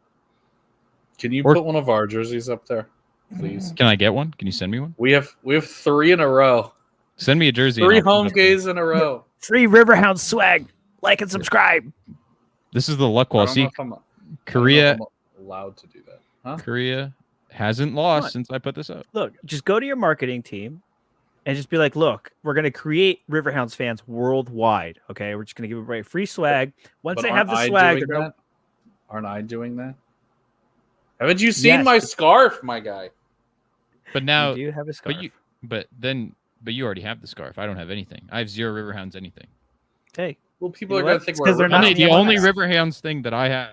Can you put one of our jerseys up there, please? Can I get one? Can you send me one? We have 3 in a row. Send me a jersey. 3 home games in a row. Free Riverhound swag. Like and subscribe. This is the luck wall. See, Korea allowed to do that. Huh? Korea hasn't lost since I put this up. Look, just go to your marketing team and just be like, look, we're going to create Riverhounds fans worldwide. Okay, we're just going to give everybody free swag. Once they have the swag, aren't I doing that? Haven't you seen my scarf, my guy? But now you do have a scarf. But you already have the scarf. I don't have anything. I have 0 Riverhounds anything. Hey, well, people are going to think we're they're not the only Riverhounds thing that I have.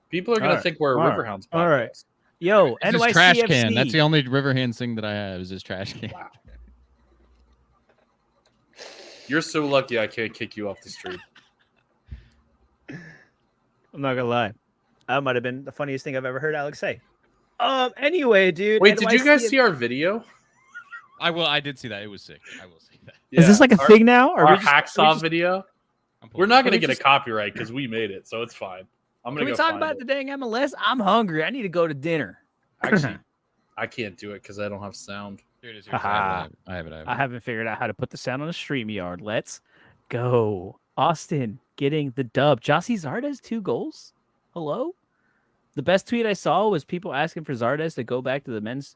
People are going to think we're a Riverhounds podcast. All right. Yo, it's NYCFC. Trash can. That's the only Riverhounds thing that I have is this trash can. Wow. You're so lucky I can't kick you off the street. I'm not gonna lie. That might have been the funniest thing I've ever heard Alex say. Anyway, dude. Wait, did you guys see our video? I did see that. It was sick. I will see that. Yeah. Is this like a thing now? Or our hacksaw video? We're not gonna get a copyright because we made it, so it's fine. Can we talk about the dang MLS? I'm hungry. I need to go to dinner. Actually, I can't do it because I don't have sound. Here it is. I have it. I haven't figured out how to put the sound on a StreamYard. Let's go. Austin getting the dub. Jossie Zardes 2 goals. Hello? The best tweet I saw was people asking for Zardes to go back to the men's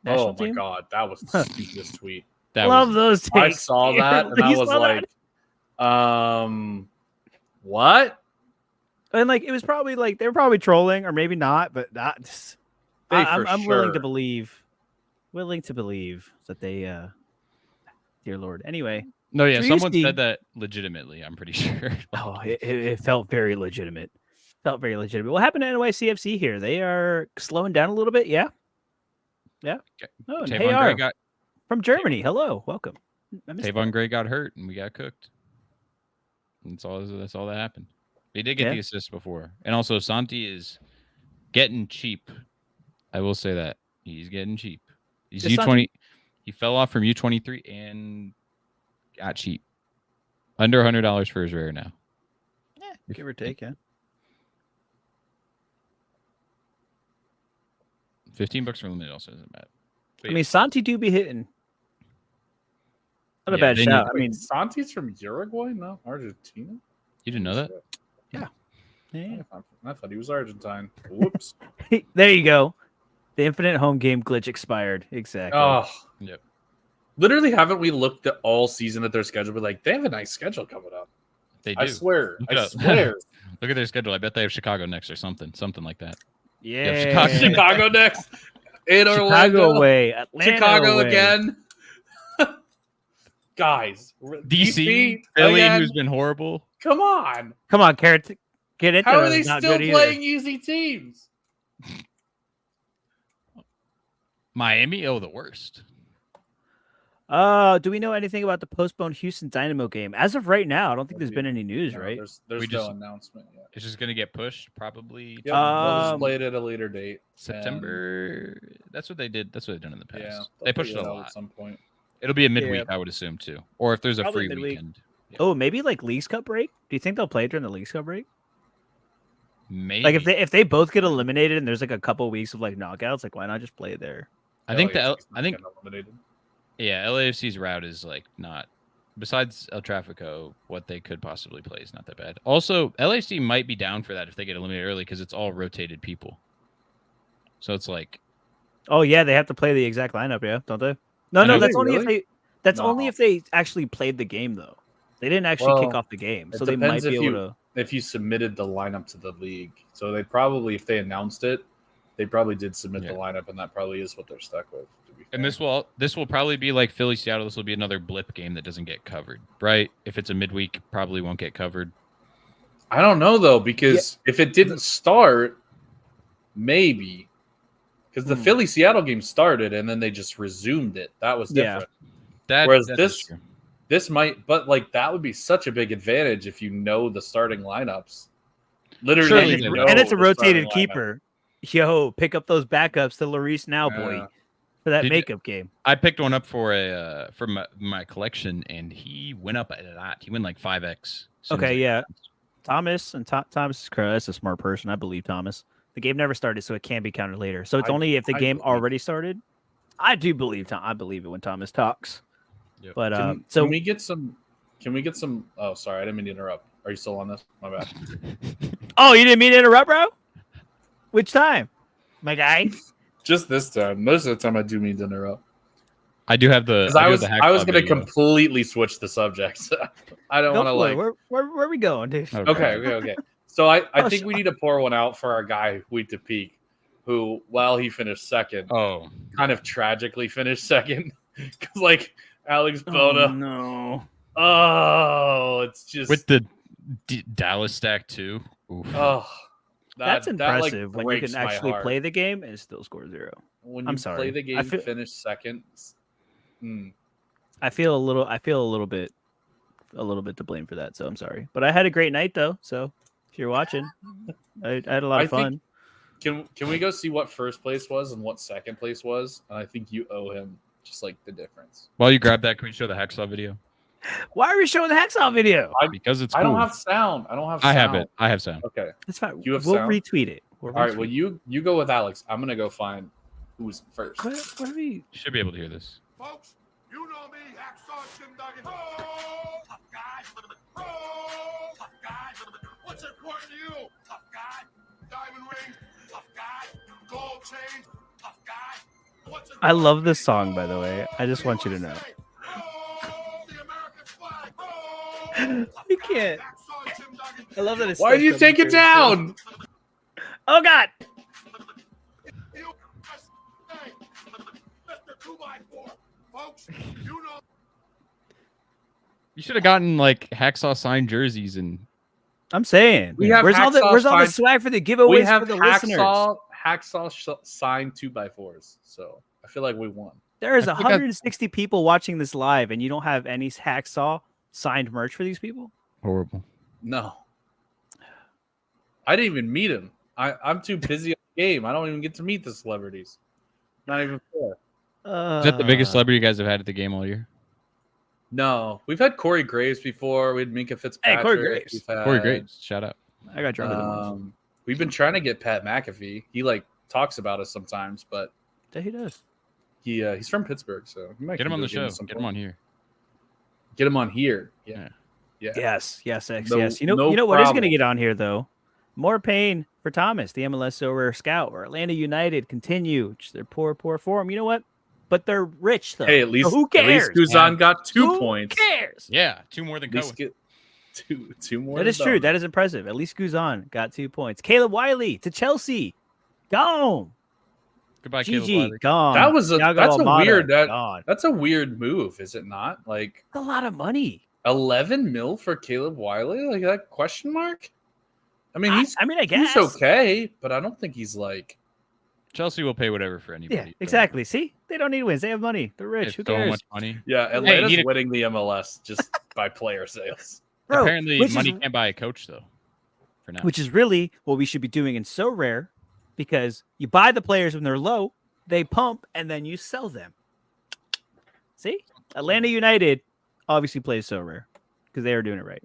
national team. Oh my god, that was the stupidest tweet. Love those takes. I saw that and I was like, what? And like it was probably like they were probably trolling or maybe not, but not. I'm willing to believe. Willing to believe that they, dear Lord. Anyway. No, yeah, someone said that legitimately. I'm pretty sure. It felt very legitimate. What happened to NYCFC here? They are slowing down a little bit. Yeah. Yeah. Oh, and Gray got from Germany. Hello, welcome. Tavon Gray got hurt and we got cooked. That's all that happened. He did get the assist before, and also Santi is getting cheap. I will say that he's getting cheap. He's U20. He fell off from U23 and got cheap. Under $100 for his rare now. Yeah, give or take, yeah. $15 for limited also isn't bad. But I mean, Santi do be hitting. Not a bad shout. I mean, Santi's from Uruguay, no Argentina. You didn't know that? Yeah. I thought he was Argentine. Whoops. There you go. The infinite home game glitch expired. Exactly. Oh, yep. Literally, haven't we looked at all season at their schedule? But like, they have a nice schedule coming up. They do. I swear. Look at their schedule. I bet they have Chicago next or something like that. Yeah. Chicago next. In Chicago Orlando. away. Atlanta Chicago away. again. Guys. DC. Philly, again. Who's been horrible. Come on, Carrot. Get into How are they still playing easy teams? Miami, the worst. Do we know anything about the postponed Houston Dynamo game? As of right now, I don't think there's been any news, right? There's no announcement yet. It's just going to get pushed, probably. Yep, we'll just play it at a later date. September. That's what they did. That's what they've done in the past. Yeah, they pushed it a lot. At some point. It'll be a midweek, I would assume, too. Or if there's a free weekend. Yeah. Oh, maybe like Leagues Cup break? Do you think they'll play during the Leagues Cup break? Maybe. Like if they both get eliminated and there's like a couple weeks of like knockouts, like why not just play it there? I think LAFC's route is like not. Besides El Trafico, what they could possibly play is not that bad. Also, LAFC might be down for that if they get eliminated early because it's all rotated people. So it's like, oh yeah, they have to play the exact lineup, yeah, don't they? No, that's only if they. That's only if they actually played the game though. They didn't actually kick off the game, so they might be able to. If you submitted the lineup to the league, so they probably, if they announced it, they probably did submit the lineup, and that probably is what they're stuck with. And this will probably be like Philly Seattle. This will be another blip game that doesn't get covered, right? If it's a midweek, probably won't get covered. I don't know though, because if it didn't start, maybe because the Philly Seattle game started and then they just resumed it. That was different. Whereas this might, but like that would be such a big advantage if you know the starting lineups. Literally, and it's a rotated keeper. Yo, pick up those backups to Lloris now, boy, for that makeup game. I picked one up for my collection, and he went up a lot. He went like 5x. Okay, yeah. Thomas and Thomas is correct. That's a smart person. I believe Thomas. The game never started, so it can't be counted later. So it's only if the game already started. I do believe Tom. I believe it when Thomas talks. Yep. But can we get some? Can we get some? Oh, sorry, I didn't mean to interrupt. Are you still on this? My bad. Oh, you didn't mean to interrupt, bro? Which time, my guy? Just this time. Most of the time, I do mean to interrupt. I do have the. I was going to completely switch the subjects. I don't want to like. Where are we going, dude? Okay. So I think we need to pour one out for our guy Week to Peak, who, while he finished second, kind of tragically finished second, because like Alex Bona. Oh, no. Oh, it's just with the Dallas stack too. Oof. Oh, that's impressive like, when you can actually play the game and still score 0. When you play the game, finish second. I feel a little bit to blame for that, so I'm sorry. But I had a great night though, so if you're watching, I had a lot of fun. Can we go see what first place was and what second place was? And I think you owe him just like the difference. While you grab that, can we show the Hacksaw video? Why are we showing the Hacksaw video? Because it's cool. I don't have sound. I have it. I have sound. Okay. That's fine. We'll retweet it. All right. Well, you go with Alex. I'm going to go find who's first. What are we? You should be able to hear this. Folks, you know me, Hacksaw Jim Duggan. Oh, tough guy. Oh, tough guy. What's important to you? Tough guy. Diamond ring. Tough guy. Gold chain. Tough guy. What's I love this song, by the way. I just want you to know. You can't. I love that. Why do you take it down? Oh God! You should have gotten like Hacksaw signed jerseys and. I'm saying, where's all the swag for the giveaways for the listeners? Hacksaw signed 2x4s, so I feel like we won. There is 160 people watching this live, and you don't have any Hacksaw signed merch for these people? Horrible. No. I didn't even meet him. I'm too busy on the game. I don't even get to meet the celebrities. Not even fair. Is that the biggest celebrity you guys have had at the game all year? No. We've had Corey Graves before. We had Minka Fitzpatrick. Hey, Corey Graves. Corey Graves. Shout out. I got drunk with him. We've been trying to get Pat McAfee. He like talks about us sometimes, but yeah, he does. He's from Pittsburgh, so he might get him on the show. Get him on here. Get him on here. Yeah. Yes. You know what is going to get on here though? More pain for Thomas. The MLS Sorare scout or Atlanta United continue their poor form. You know what? But they're rich though. Hey, at least who cares? At least Guzan got 2 points. Who cares? Yeah, 2 more than Cohen. Two more. That is true. That is impressive. At least Guzan got 2 points. Caleb Wiley to Chelsea. Gone. Goodbye, Caleb Wiley. Gone. That's a weird move, is it not? Like a lot of money. 11 mil for Caleb Wiley? Like that question mark? I mean, I guess he's okay, but I don't think he's like. Chelsea will pay whatever for anybody. Yeah, exactly. See, they don't need wins. They have money. They're rich. Who cares? So much money. Yeah, Atlanta's winning the MLS just by player sales. Bro, apparently, money can't buy a coach though. For now, which is really what we should be doing in Sorare, because you buy the players when they're low, they pump, and then you sell them. See, Atlanta United obviously plays Sorare because they are doing it right.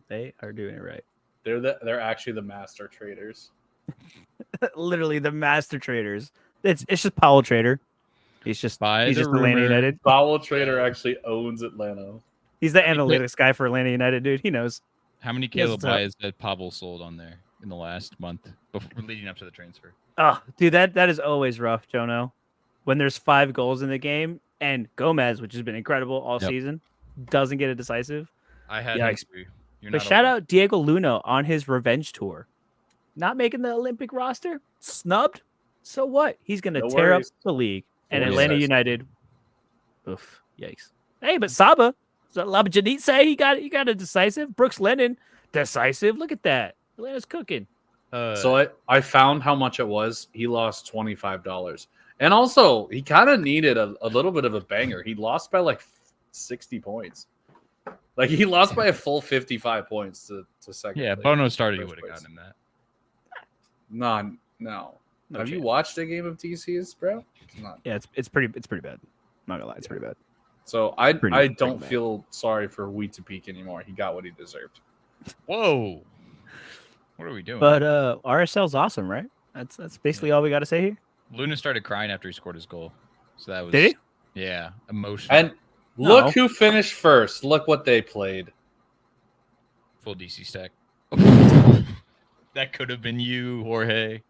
They are doing it right. They're actually the master traders. Literally the master traders. It's just Powell Trader. He's just Atlanta United. Powell Trader actually owns Atlanta. He's the analytics guy for Atlanta United, dude. He knows. How many Caleb buys that Pavel sold on there in the last month leading up to the transfer? Oh, dude, that is always rough, Jono. When there's 5 goals in the game and Gomez, which has been incredible all season, doesn't get a decisive. I had But shout out Diego Luna on his revenge tour. Not making the Olympic roster, snubbed. So what? He's going to tear up the league. And Atlanta United, oof, yikes. Hey, but Saba, Labajanit say he got a decisive. Brooks Lennon, decisive. Look at that. Atlanta's cooking. So I found how much it was. He lost $25. And also, he kind of needed a little bit of a banger. He lost by like 60 points. Like, he lost by a full 55 points to second. Yeah, Bono started, he would have gotten him that. No. Have you watched a game of TCs, bro? Yeah, it's pretty bad. I'm not gonna lie, it's pretty bad. So I don't feel sorry for Wheat to Peak anymore. He got what he deserved. Whoa. What are we doing? But RSL's awesome, right? That's basically all we got to say here. Luna started crying after he scored his goal. So that was Did he? Yeah, emotional. And look who finished first. Look what they played. Full DC stack. That could have been you, Jorge.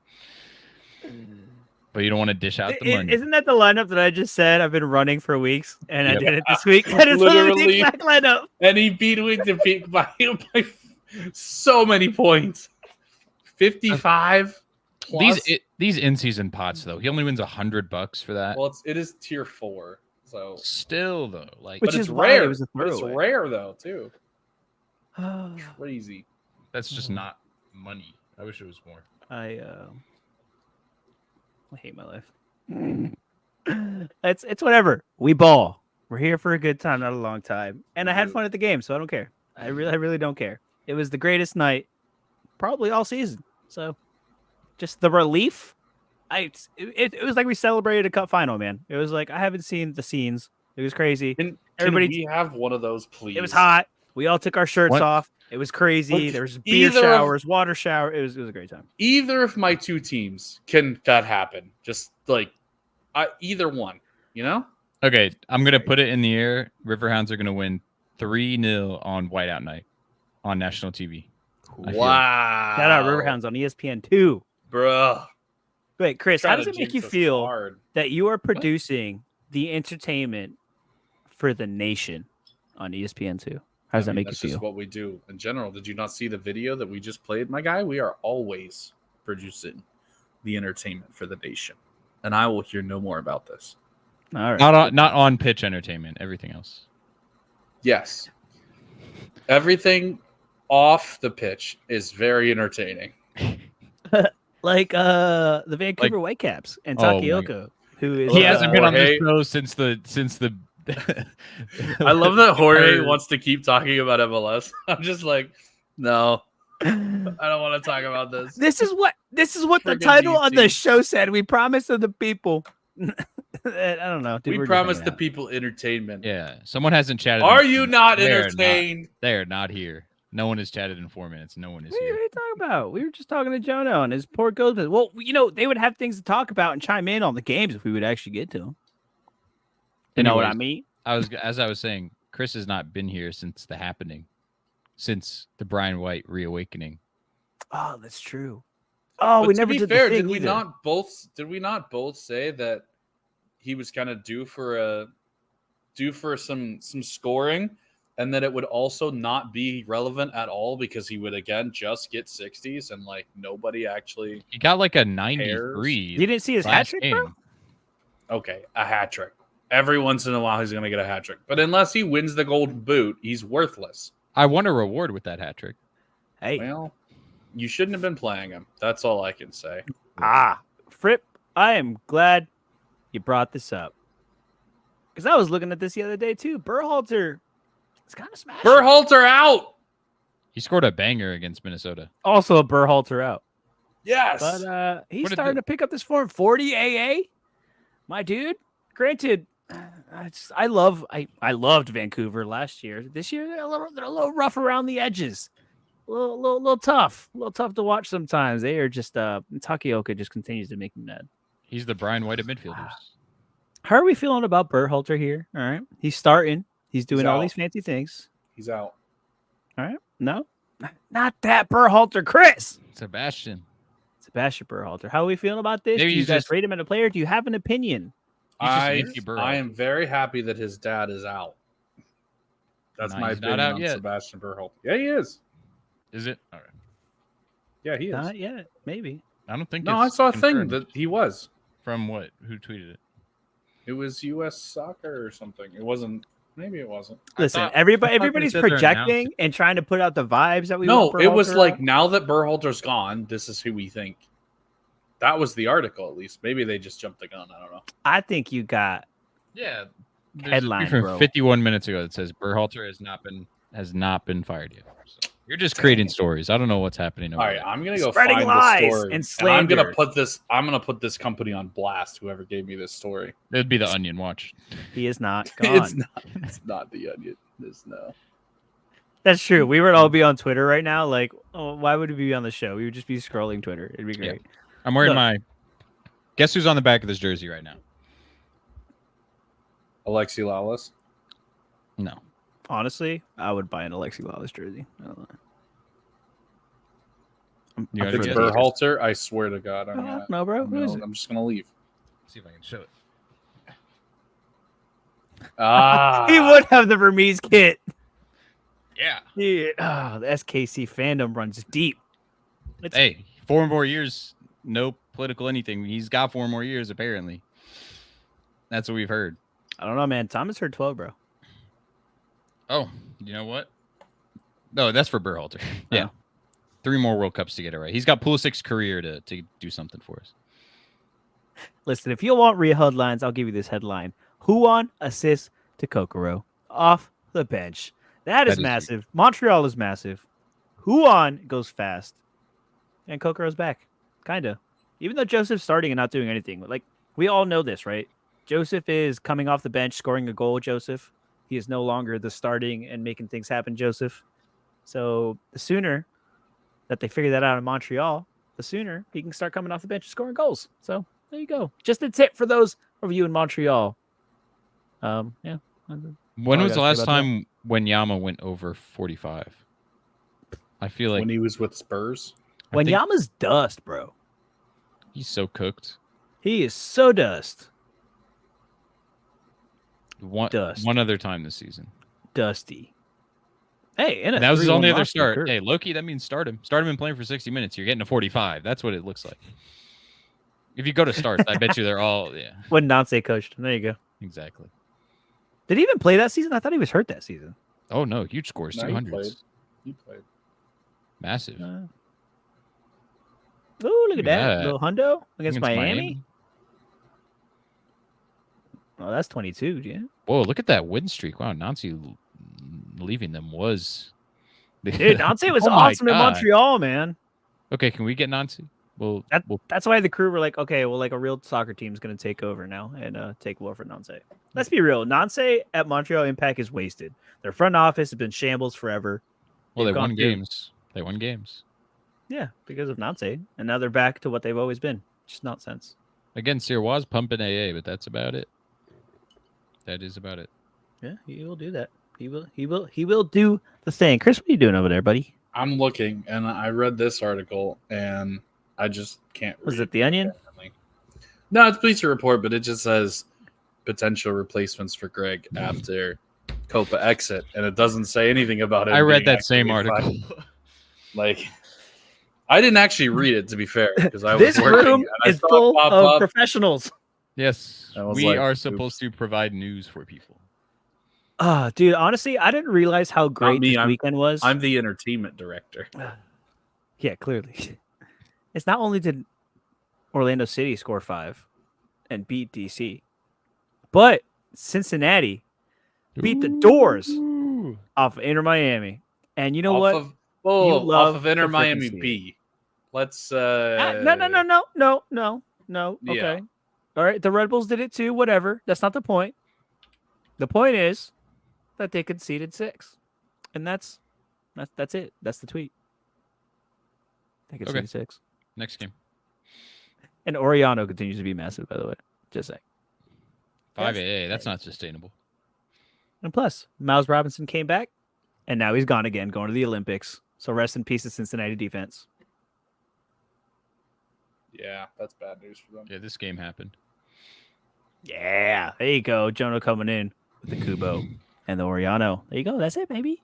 But you don't want to dish out the money. Isn't that the lineup that I just said I've been running for weeks, and I did it this week? That is literally the exact lineup. And he beat Wing to Peak by so many points. 55 plus. These in-season pots, though, he only wins $100 for that. Well, it is tier 4, so still though, which is rare. It was it's rare though too. Crazy. That's just not money. I wish it was more. I hate my life. It's whatever. We ball. We're here for a good time, not a long time. And I had fun at the game, so I don't care. I really don't care. It was the greatest night probably all season. So just the relief. It was like we celebrated a cup final, man. It was like I haven't seen the scenes. It was crazy. Can Everybody we have one of those, please? It was hot. We all took our shirts off. It was crazy. There was beer showers, water shower. It was a great time. Either of my two teams can that happen. Just like either one, you know? Okay, I'm gonna put it in the air. Riverhounds are gonna win 3-0 on Whiteout Night on national TV. Wow! Shout out Riverhounds on ESPN2, bro. Wait, Chris, how does it make you feel that you are producing the entertainment for the nation on ESPN2? How does that make you feel? That's just what we do in general. Did you not see the video that we just played, my guy? We are always producing the entertainment for the nation, and I will hear no more about this. All right. Not on pitch entertainment. Everything else. Yes, everything off the pitch is very entertaining. Like the Vancouver Whitecaps and Takioko, who is he hasn't been on this show since the. I love that Jorge wants to keep talking about MLS. I'm just like, no, I don't want to talk about this. This is what the title of the show said. We promised to the people. I don't know. Dude, we promised the people entertainment. Yeah, someone hasn't chatted. Are you not entertained? They're not here. No one has chatted in 4 minutes. No one is here. What are you talking about? We were just talking to Jono and his poor Goldsmith. Well, they would have things to talk about and chime in on the games if we would actually get to them. You know what I mean? As I was saying, Chris has not been here since the happening, since the Brian White reawakening. Oh, that's true. Oh, but we never did. Fair, did we not both say that he was kind of due for some scoring, and that it would also not be relevant at all because he would again just get 60s and like nobody actually. He got like a 93. You didn't see his hat trick, bro? Okay, a hat trick. Every once in a while, he's going to get a hat trick. But unless he wins the golden boot, he's worthless. I won a reward with that hat trick. Hey. Well, you shouldn't have been playing him. That's all I can say. Fripp, I am glad you brought this up. Because I was looking at this the other day, too. Berhalter is kind of smashing. Berhalter out! He scored a banger against Minnesota. Also a Berhalter out. Yes. But he's starting to pick up this form. 40 AA. My dude. Granted, I loved Vancouver last year. This year they're a little rough around the edges, a little tough to watch sometimes. They are just Takioko just continues to make me mad. He's the Brian White of midfielders. How are we feeling about Berhalter here? All right, he's starting. He's doing all these fancy things. He's out. All right, no, not that Berhalter, Chris. Sebastian Berhalter. How are we feeling about this? Maybe do you guys rate him as a player? Do you have an opinion? I am very happy that his dad is out. That's my opinion on Sebastian Berhalter. Yeah, he is. Is it? All right. Yeah, he is. Not yet. Maybe. I don't think. No, I saw a thing that he was. From what? Who tweeted it? It was U.S. Soccer or something. It wasn't. Maybe it wasn't. Listen, everybody's projecting and trying to put out the vibes that we. No, it was like now that Berhalter's gone, this is who we think. That was the article, at least. Maybe they just jumped the gun. I don't know. I think you got headline from 51 minutes ago that says Berhalter has not been fired yet. So you're just creating stories. I don't know what's happening. All right, I'm gonna go spreading find lies the story, and slander. I'm gonna put this company on blast. Whoever gave me this story, it'd be the Onion. Watch. He is not gone. It's not the Onion. There's no. That's true. We would all be on Twitter right now. Like, oh, why would we be on the show? We would just be scrolling Twitter. It'd be great. Yeah. I'm wearing my. Guess who's on the back of this jersey right now? Alexi Lawless. No. Honestly, I would buy an Alexi Lawless jersey. I don't know. If it's Berhalter, I swear to God, I'm gonna. No, bro. Who is it? I'm just gonna leave. See if I can show it. He would have the Vermees kit. Yeah. Oh, the SKC fandom runs deep. Hey, 4 more years, no political anything. He's got 4 more years, apparently. That's what we've heard. I don't know, man. Thomas heard 12, bro. Oh, you know what? No, that's for Berhalter. Yeah. 3 more World Cups to get it right. He's got Pulisic's career to do something for us. Listen, if you want real headlines, I'll give you this headline. Huan assists to Kokoro off the bench. That is massive. Huge. Montreal is massive. Huan goes fast. And Kokoro's back. Kind of. Even though Joseph's starting and not doing anything. Like, we all know this, right? Joseph is coming off the bench, scoring a goal, Joseph. He is no longer the starting and making things happen, Joseph. So the sooner that they figure that out in Montreal, the sooner he can start coming off the bench and scoring goals. So there you go. Just a tip for those of you in Montreal. Yeah. When was the last time Wanyama went over 45? I feel like when he was with Spurs. Wanyama's dust, bro. He's so cooked. He is so dust. One other time this season. Dusty. Hey, and that was his only other start. Sure. Hey, Loki, that means start him. Start him and play him for 60 minutes. You're getting a 45. That's what it looks like. If you go to starts, I bet you they're all, yeah. When Nance coached him. There you go. Exactly. Did he even play that season? I thought he was hurt that season. Oh, no. Huge scores. 200s. He played. Massive. Oh, look at that. Little hundo against Miami. Oh, that's 22, yeah. Whoa, look at that win streak. Wow, Nancy leaving them was... Dude, Nancy was awesome in Montreal, man. Okay, can we get Nancy? That's why the crew were like, okay, well, like a real soccer team is going to take over now and take over for Nancy. Let's be real. Nancy at Montreal Impact is wasted. Their front office has been shambles forever. Well, they won games. They won games. Yeah, because of Nancy. And now they're back to what they've always been. Just nonsense. Again, Sirois pumping AA, but that's about it. That is about it. Yeah, he will do that. He will do the thing. Chris, what are you doing over there, buddy? I'm looking, and I read this article, and I just can't read. Was it The Onion? No, it's Bleacher Report, but it just says potential replacements for Greg after Copa exit, and it doesn't say anything about it. I read that same article. Like, I didn't actually read it, to be fair, because I was this working. Room is full of professionals. Yes, we are supposed to provide news for people. Dude, honestly, I didn't realize how great this weekend was. I'm the entertainment director. Yeah, clearly. It's not only did Orlando City score 5 and beat DC, but Cincinnati beat the doors off of Inter Miami. And you know what? Off of Inter Miami B. Let's no. Okay. Yeah. All right. The Red Bulls did it too. Whatever. That's not the point. The point is that they conceded 6. And that's it. That's the tweet. They conceded 6. Next game. And Oriano continues to be massive, by the way. Just saying. 5 AA. That's not sustainable. And plus, Miles Robinson came back, and now he's gone again, going to the Olympics. So rest in peace to Cincinnati defense. Yeah, that's bad news for them. Yeah, this game happened. Yeah, there you go. Jonah coming in with the Kubo and the Oriano. There you go. That's it, baby.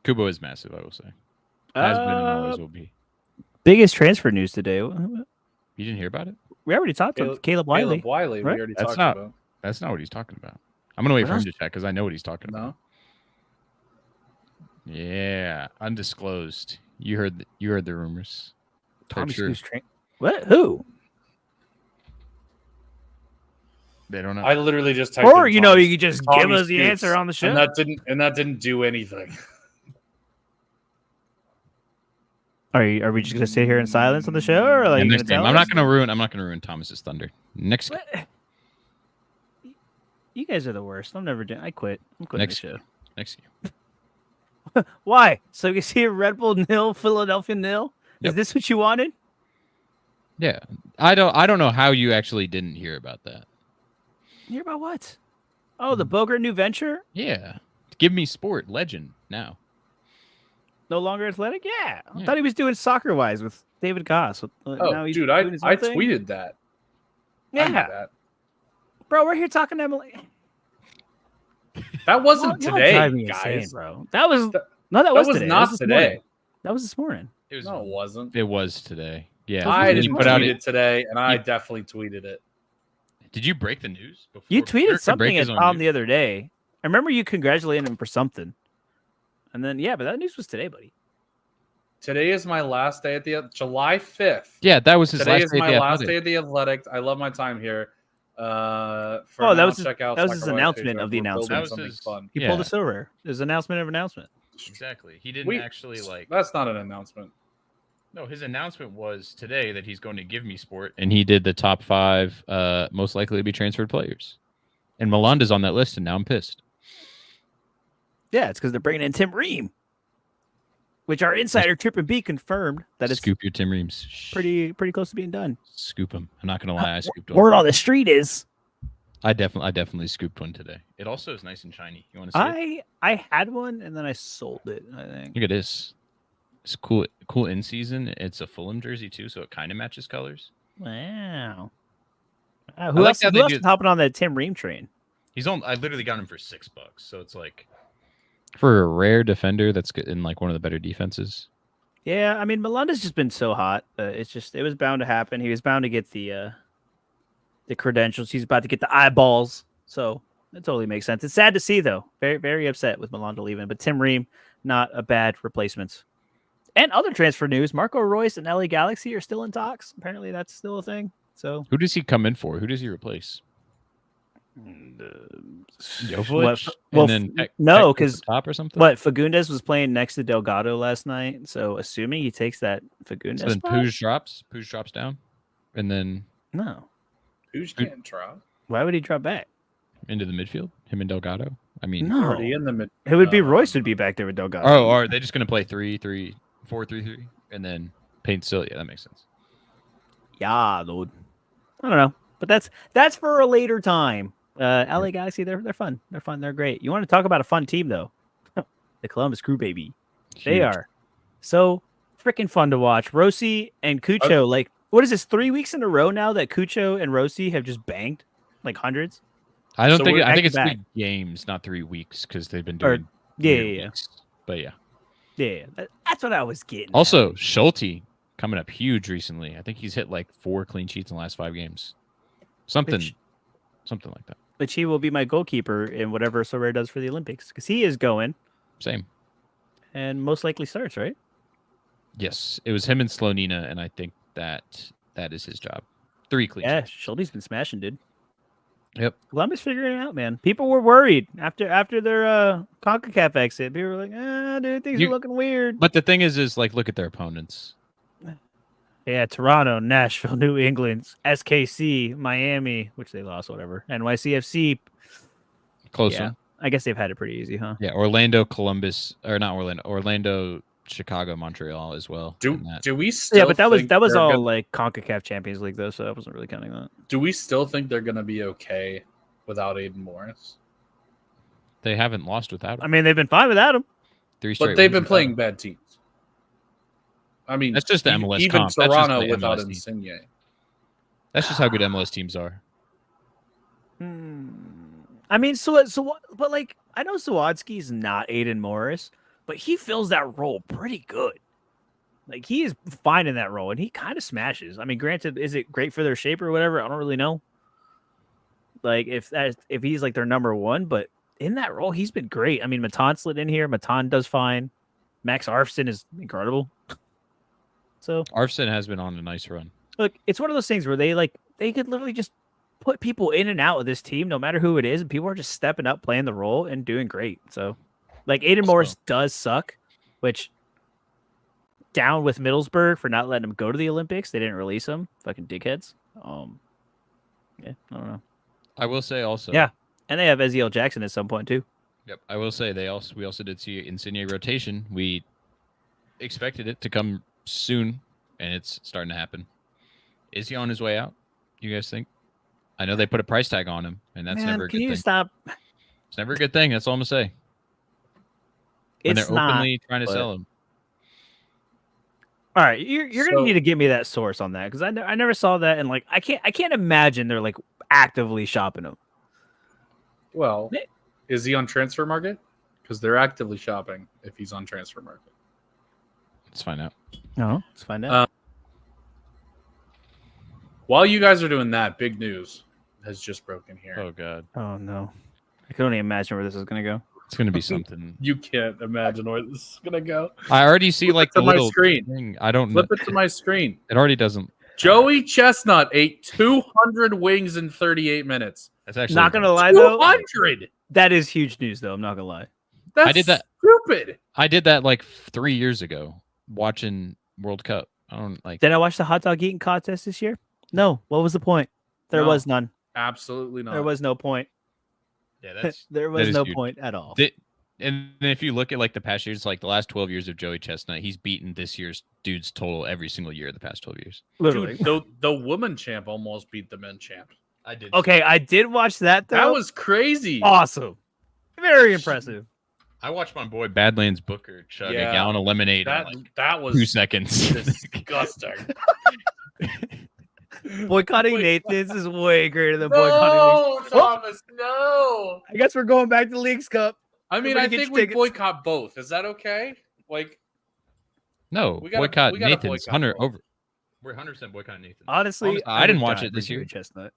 Kubo is massive, I will say. Has been and always will be. Biggest transfer news today. You didn't hear about it? We already talked about Caleb Wiley. Caleb Wiley, right? We already talked about. That's not what he's talking about. I'm going to wait for him to check because I know what he's talking about. Yeah, undisclosed. You heard the rumors. Tommy Scoos what? Who? They don't know. I literally just typed or you could just give us the answer on the show. And that didn't do anything. Are we just gonna sit here in silence on the show, or are you gonna tell us? I'm not gonna ruin Thomas's thunder. Next game. You guys are the worst. I'm never doing. I quit. I'm quitting the show. Next game. Why? So you see a Red Bull nil, Philadelphia nil? Yep. Is this what you wanted? Yeah. I don't know how you actually didn't hear about that. Hear about what? Oh, the Bogart new venture? Yeah. Give me sport legend now. No longer athletic? Yeah. I thought he was doing soccer wise with David Goss. Now he's dude, I doing his own thing? tweeted that. I knew Yeah. that. Bro, we're here talking to Emily. That wasn't Y'all today, drive me guys. insane, bro. That was That was was today. not That was this today. morning. That was this morning. No, it wasn't. It was today. Yeah. I Did didn't you tweet put it today, and I definitely tweeted it. Did you break the news? You before tweeted Kirk could break something at his own Tom news? the other day. I remember you congratulating him for something. And then, yeah, but that news was today, buddy. Today is my last day at the July 5th. Yeah, that was his Today last is day. my at the last Athletic. day at the Athletic. I love my time here. That was his announcement of the announcement. That was something his- fun. He pulled a Sorare. His announcement of announcement. Exactly. He didn't actually That's not an announcement. No, his announcement was today that he's going to give me sport, and he did the top 5 most likely to be transferred players. And Melanda's on that list, and now I'm pissed. Yeah, it's because they're bringing in Tim Ream, which our insider Trip and B confirmed that it's Scoop your Tim Reams. pretty close to being done. Scoop him. I'm not gonna lie, I scooped one. Word on the street is I definitely scooped one today. It also is nice and shiny. You want to see it? I had one and then I sold it. I think. Look at this. It's cool in season. It's a Fulham jersey too, so it kind of matches colors. Wow. Who else is hopping on that Tim Ream train? I literally got him for $6, so it's like for a rare defender that's in like one of the better defenses. Yeah, I mean Melanda's just been so hot. It was bound to happen. He was bound to get the credentials. He's about to get the eyeballs. So that totally makes sense. It's sad to see though. Very, very upset with Melanda leaving. But Tim Ream, not a bad replacement. And other transfer news: Marco Royce and LA Galaxy are still in talks. Apparently, that's still a thing. So who does he come in for? Who does he replace? Jovic? No, because top or something. What Fagundes was playing next to Delgado last night, so assuming he takes that Fagundes. So then Puig drops down, and then no, Puig can't drop. Why would he drop back into the midfield? Him and Delgado. I mean, no, already in the mid. It would be Royce would be back there with Delgado. Oh, are they just going to play 4-3-3, and then paint still? Yeah, that makes sense. Yeah, dude. I don't know, but that's for a later time. LA Galaxy, they're fun. They're fun. They're great. You want to talk about a fun team though? The Columbus Crew, baby. Huge. They are so freaking fun to watch. Rossi and Cucho, like, what is this? 3 weeks in a row now that Cucho and Rossi have just banged like hundreds. I don't think. I think it's back. 3 games, not 3 weeks, because they've been doing. Yeah. Weeks. But yeah. That's what I was getting. Also, Schulte coming up huge recently. I think he's hit like 4 clean sheets in the last 5 games. Something like that. Which he will be my goalkeeper in whatever Sorare does for the Olympics, because he is going. Same. And most likely starts, right? Yes, it was him and Slonina, and I think that is his job. 3 clean sheets. Schulte's been smashing, dude. Yep. Columbus figuring it out, man. People were worried after their CONCACAF exit. People were like, dude, things are looking weird. But the thing is like, look at their opponents. Yeah, Toronto, Nashville, New England, SKC, Miami, which they lost, whatever. NYCFC. Close yeah, one. I guess they've had it pretty easy, huh? Yeah, Orlando, Columbus, or not Orlando. Orlando, Chicago, Montreal as well. Do we still? Yeah, but that was all gonna, like CONCACAF Champions League though, so I wasn't really counting that. Do we still think they're going to be okay without Aiden Morris? They haven't lost without him. I mean, they've been fine without him. 3 straight. But they've been playing bad teams. I mean, that's just the MLS even comp. Toronto that's without MLS team. Insigne. That's just how good MLS teams are. I mean, but like, I know Sawadsky's not Aiden Morris, but he fills that role pretty good. Like, he is fine in that role, and he kind of smashes. I mean, granted, is it great for their shape or whatever? I don't really know. Like, if he's like their number one, but in that role, he's been great. I mean, Matan slid in here. Matan does fine. Max Arfson is incredible. So Arfson has been on a nice run. Look, it's one of those things where they could literally just put people in and out of this team, no matter who it is, and people are just stepping up, playing the role, and doing great. So, like, Aiden Morris does suck, which down with Middlesbrough for not letting him go to the Olympics. They didn't release him. Fucking dickheads. Yeah, I don't know. I will say also. Yeah, and they have Ezekiel Jackson at some point too. Yep, I will say we also did see Insigne rotation. We expected it to come soon, and it's starting to happen. Is he on his way out? You guys think? I know they put a price tag on him, and that's never a good thing. Stop? It's never a good thing. That's all I'm gonna say. When they're openly trying to sell him. All right, you're gonna need to give me that source on that because I never saw that, and like I can't imagine they're like actively shopping him. Well, is he on transfer market? Because they're actively shopping if he's on transfer market. Let's find out. No, let's find out. While you guys are doing that, big news has just broken here. Oh god. Oh no, I can only imagine where this is gonna go. It's gonna be something. You can't imagine where this is gonna go. I already see like the little screen. Thing. I don't flip it to my screen. It already doesn't. Joey Chestnut ate 200 wings in 38 minutes. That's actually not gonna lie though. 200. That is huge news though. I'm not gonna lie. I did that. Stupid. I did that like 3 years ago watching World Cup. I don't like. Did I watch the hot dog eating contest this year? No. What was the point? There was none. Absolutely not. There was no point. Yeah, there was no point at all. And if you look at like the past years, like the last 12 years of Joey Chestnut, he's beaten this year's dude's total every single year of the past 12 years. Literally. Dude, the woman champ almost beat the men champ. I did. Okay, I did watch that though. That was crazy. Awesome. Very impressive. I watched my boy Badlands Booker chug a gallon of lemonade that was 2 seconds. Disgusting. Boycotting Nathan's is way greater than boycotting Leagues. Thomas, no. I guess we're going back to Leagues Cup. I mean, I think we boycott both. Is that okay? Like, no, boycott Nathan's. Boycott we're 100% boycotting Nathan's. Honestly, I didn't watch it this year. Chestnut.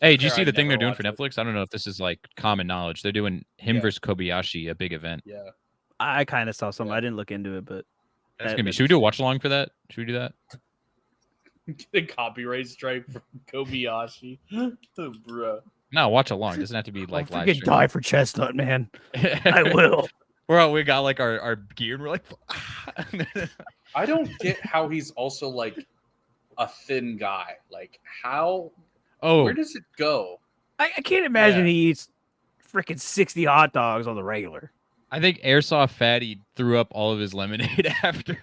Hey, did you see the thing they're doing for Netflix? I don't know if this is like common knowledge. They're doing him versus Kobayashi, a big event. Yeah, I kind of saw something. I didn't look into it, but that's gonna be. Should we do a watch along for that? Should we do that? Get a copyright strike from Kobayashi, bro. No, watch along. It doesn't have to be like live. Freaking die for Chestnut, man. I will. We got like our gear, and we're like, I don't get how he's also like a thin guy. Like how? Oh, where does it go? I can't imagine he eats freaking 60 hot dogs on the regular. I think Airsoft Fatty threw up all of his lemonade after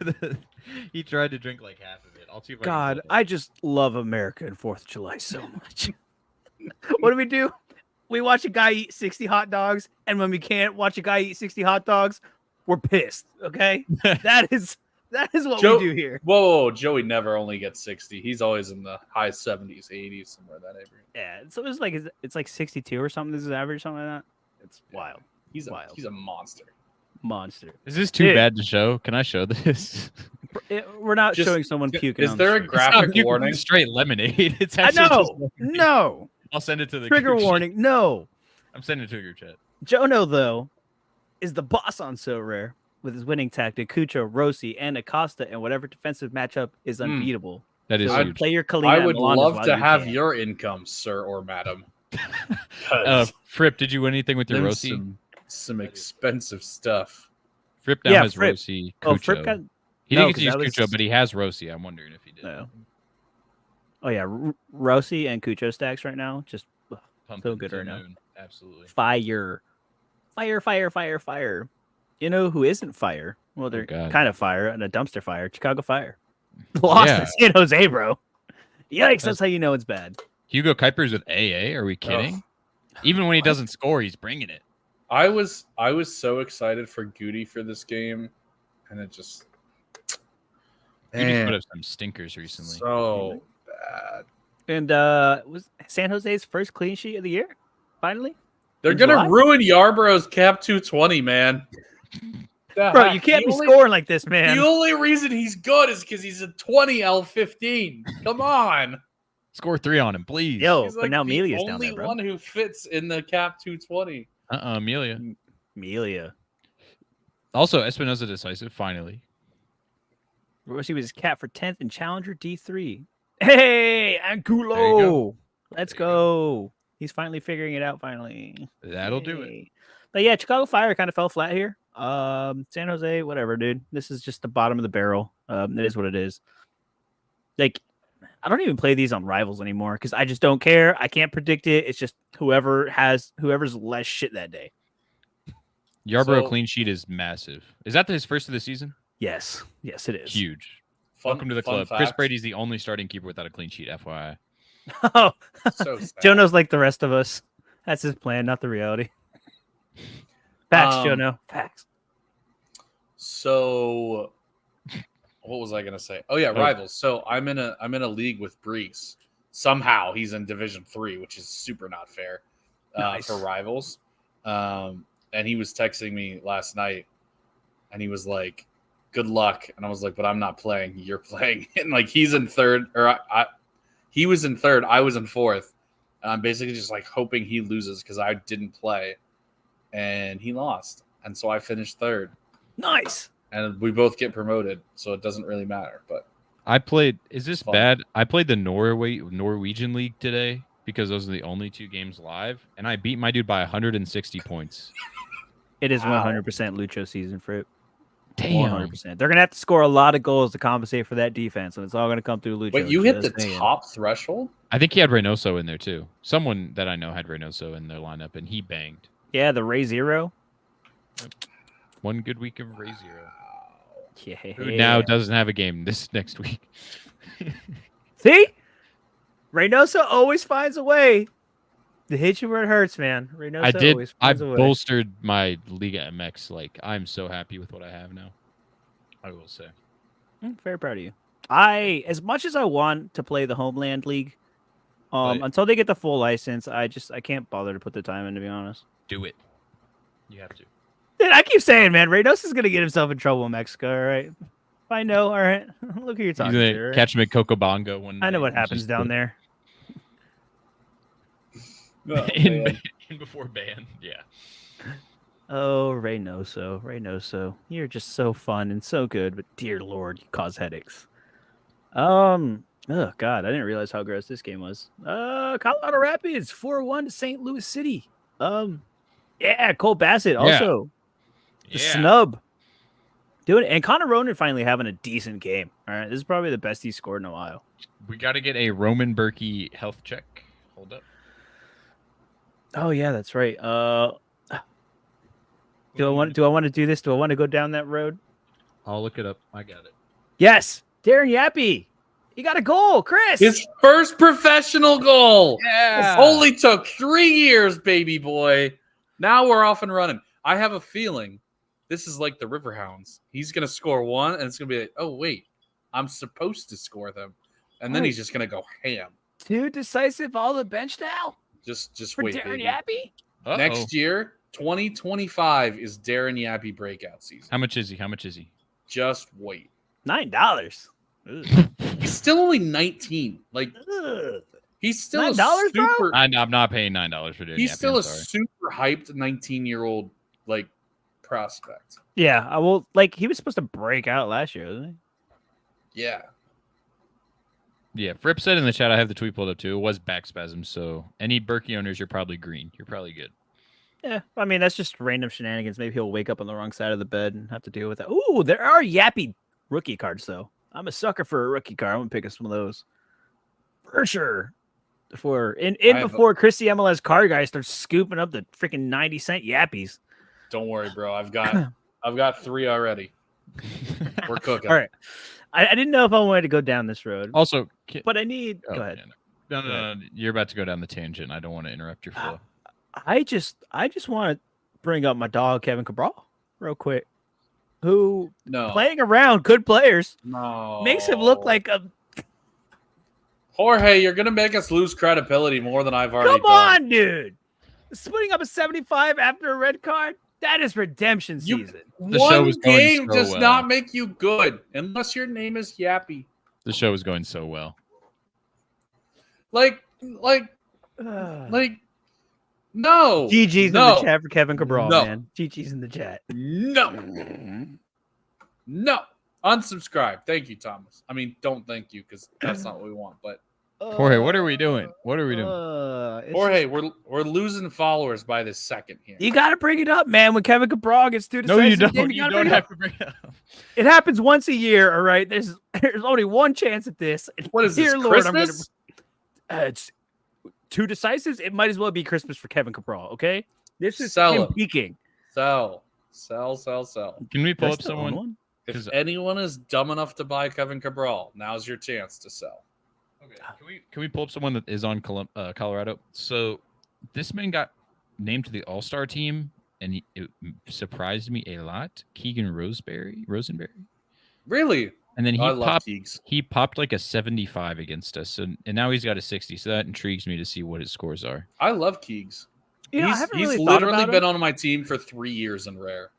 he tried to drink like half of it. I'll see if I just love America and 4th of July so much. What do? We watch a guy eat 60 hot dogs, and when we can't watch a guy eat 60 hot dogs, we're pissed. Okay, that is what we do here. Whoa, Joey never only gets 60. He's always in the high 70s, 80s, somewhere that neighborhood. Yeah, so it's like 62 or something. This is average, something like that. It's wild. He's a monster. Is this too bad to show? Can I show this? We're not showing someone puking. Is there a graphic warning? It's straight lemonade. It's actually no. I'll send it to the trigger warning. Chat. No, I'm sending it to your chat. Jono though is the boss on Sorare with his winning tactic. Cucho, Rossi, and Acosta, and whatever defensive matchup is unbeatable. That is huge. Play your Kalina. I would love to have your income, sir or madam. Fripp, did you win anything with your Rossi? Some expensive stuff. Fripp now has Rossi. Cucho. Fripp he didn't get to use Cucho, but he has Rossi. I'm wondering if he did. No. Oh yeah, Rossi and Cucho stacks right now, just so good right now. Absolutely. Fire. You know who isn't fire? Well, they're kind of fire and a dumpster fire. Chicago Fire. Lost to San Jose, bro. Yikes! That's how you know it's bad. Hugo Kuiper's with AA. Are we kidding? Even when he doesn't score, he's bringing it. I was so excited for Goody for this game, and it just. Goody's put up some stinkers recently. So bad. And was San Jose's first clean sheet of the year? Finally, they're gonna ruin Yarborough's cap 220, man. Bro, you can't be scoring like this, man. The only reason he's good is because he's a 20 L15. Come on, score 3 on him, please. Yo, but now Amelia's down there, bro. Only one who fits in the cap 220. Amelia. Also, Espinoza decisive. Finally, Rossi was capped for 10th in Challenger D3. Hey, Angulo. Let's go. He's finally figuring it out. Finally, that'll do it. But yeah, Chicago Fire kind of fell flat here. San Jose, whatever, dude. This is just the bottom of the barrel. It is what it is. Like, I don't even play these on Rivals anymore because I just don't care. I can't predict it. It's just whoever's less shit that day. Yarbrough clean sheet is massive. Is that his first of the season? Yes, it is Huge. Welcome to the club. Fact. Chris Brady's the only starting keeper without a clean sheet, FYI. Oh, So sad. Jono's like the rest of us. That's his plan, not the reality. Facts, Jono. Facts. So, what was I gonna say? Oh yeah, Rivals. So I'm in a league with Brees. Somehow he's in Division 3, which is super not fair for Rivals. And he was texting me last night, and he was like, "Good luck." And I was like, "But I'm not playing. You're playing." And like he's in third, or he was in third. I was in fourth. And I'm basically just like hoping he loses because I didn't play, and he lost, and so I finished third. Nice. And we both get promoted, so it doesn't really matter. But I played. Is this bad? I played the Norwegian League today because those are the only 2 games live, and I beat my dude by 160 points. It is 100% Lucho season for it. Damn. 100%. They're going to have to score a lot of goals to compensate for that defense, and it's all going to come through Lucho. Wait, you hit the top threshold? I think he had Reynoso in there too. Someone that I know had Reynoso in their lineup, and he banged. Yeah, the Ray Zero. One good week of Ray Zero. Yeah. Who now doesn't have a game this next week. See? Reynoso always finds a way to hit you where it hurts, man. Reynoso always finds a way. Bolstered my Liga MX. Like, I'm so happy with what I have now. I will say. Very proud of you. As much as I want to play the Homeland League, until they get the full license, I can't bother to put the time in, to be honest. Do it. You have to. Dude, I keep saying, man, Reynoso's gonna get himself in trouble in Mexico, all right? I know, all right. Look who you're talking to. Right? Catch him at Cocobongo one night. I know what happens down there. Oh, in before ban, yeah. Oh, Reynoso. You're just so fun and so good, but dear Lord, you cause headaches. Oh God, I didn't realize how gross this game was. Colorado Rapids 4-1 to St. Louis City. Yeah, Cole Bassett also. The snub. Doing it. And Connor Ronan finally having a decent game. All right. This is probably the best he's scored in a while. We got to get a Roman Berkey health check. Hold up. Oh yeah, that's right. Do I want to do this? Do I want to go down that road? I'll look it up. I got it. Yes. Darren Yappy. He got a goal, Chris. His first professional goal. Yeah. It only took 3 years, baby boy. Now we're off and running. I have a feeling this is like the Riverhounds. He's going to score one, and it's going to be like, oh, wait, I'm supposed to score them. And then he's just going to go ham. 2 decisive all the bench now? Just for wait, Darren baby. Yappy? Next year, 2025 is Darren Yappy breakout season. How much is he? Just wait. $9. He's still only 19. Like, he's still $9, a super. bro? I'm not paying $9 for Darren Yappy. He's still a super hyped 19-year-old like prospect. Yeah, I will. Like, he was supposed to break out last year, wasn't he? Yeah. Yeah, Fripp said in the chat, I have the tweet pulled up too. It was back spasms, so any Berkey owners, you're probably green. You're probably good. Yeah, I mean, that's just random shenanigans. Maybe he'll wake up on the wrong side of the bed and have to deal with that. Ooh, there are Yappy rookie cards, though. I'm a sucker for a rookie card. I'm going to pick us one of those. For sure. Before Chrissy MLS card guy starts scooping up the freaking 90-cent Yappies. Don't worry, bro. I've got 3 already. We're cooking. All right. I didn't know if I wanted to go down this road. Also, but I need. Go ahead. Yeah, no. You're about to go down the tangent. I don't want to interrupt your flow. I just want to bring up my dog Kevin Cabral real quick, who playing around good players makes him look like a. Jorge, you're gonna make us lose credibility more than I've already done. Come on, dude! Splitting up a 75 after a red card. That is redemption season. One game does not make you good unless your name is Yappy. The show is going so well. Like, no. GG's in the chat for Kevin Cabral, man. GG's in the chat. No. Unsubscribe. Thank you, Thomas. I mean, don't thank you because that's not what we want. But Jorge, what are we doing? What are we doing? Jorge, we're losing followers by the second here. You got to bring it up, man. When Kevin Cabral gets two decisive No, you don't. games, You don't have to bring it up. It happens once a year, all right? There's only one chance at this. What is this, Dear Lord, Christmas? It's two decisives. It might as well be Christmas for Kevin Cabral, okay? This is Sell him him. peaking. Sell. Can we pull up someone? If anyone is dumb enough to buy Kevin Cabral, now's your chance to sell. Okay. Can we pull up someone that is on Colorado? So this man got named to the All-Star team, and it surprised me a lot. Keegan Rosenberry. Really? And then he he popped like a 75 against us, and now he's got a 60. So that intrigues me to see what his scores are. I love Keegs. He's literally been on my team for 3 years in Rare.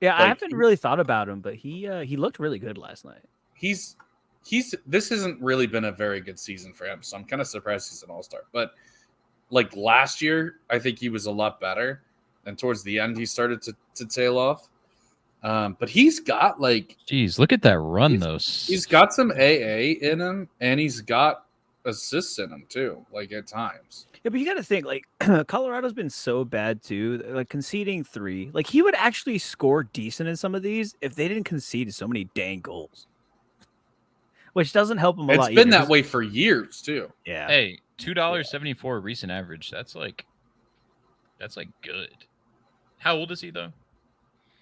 Yeah, I haven't really thought about him, but he looked really good last night. This hasn't really been a very good season for him, so I'm kind of surprised he's an all-star. But like last year, I think he was a lot better, and towards the end, he started to tail off. But he's got like, geez, look at that run though. He's got some AA in him, and he's got assists in him too, like at times. Yeah, but you got to think, like, Colorado's been so bad, too. Like, conceding 3. Like, he would actually score decent in some of these if they didn't concede so many dang goals. Which doesn't help him a lot. It's been that way for years, too. Yeah. Hey, $2.74 recent average. That's like good. How old is he, though?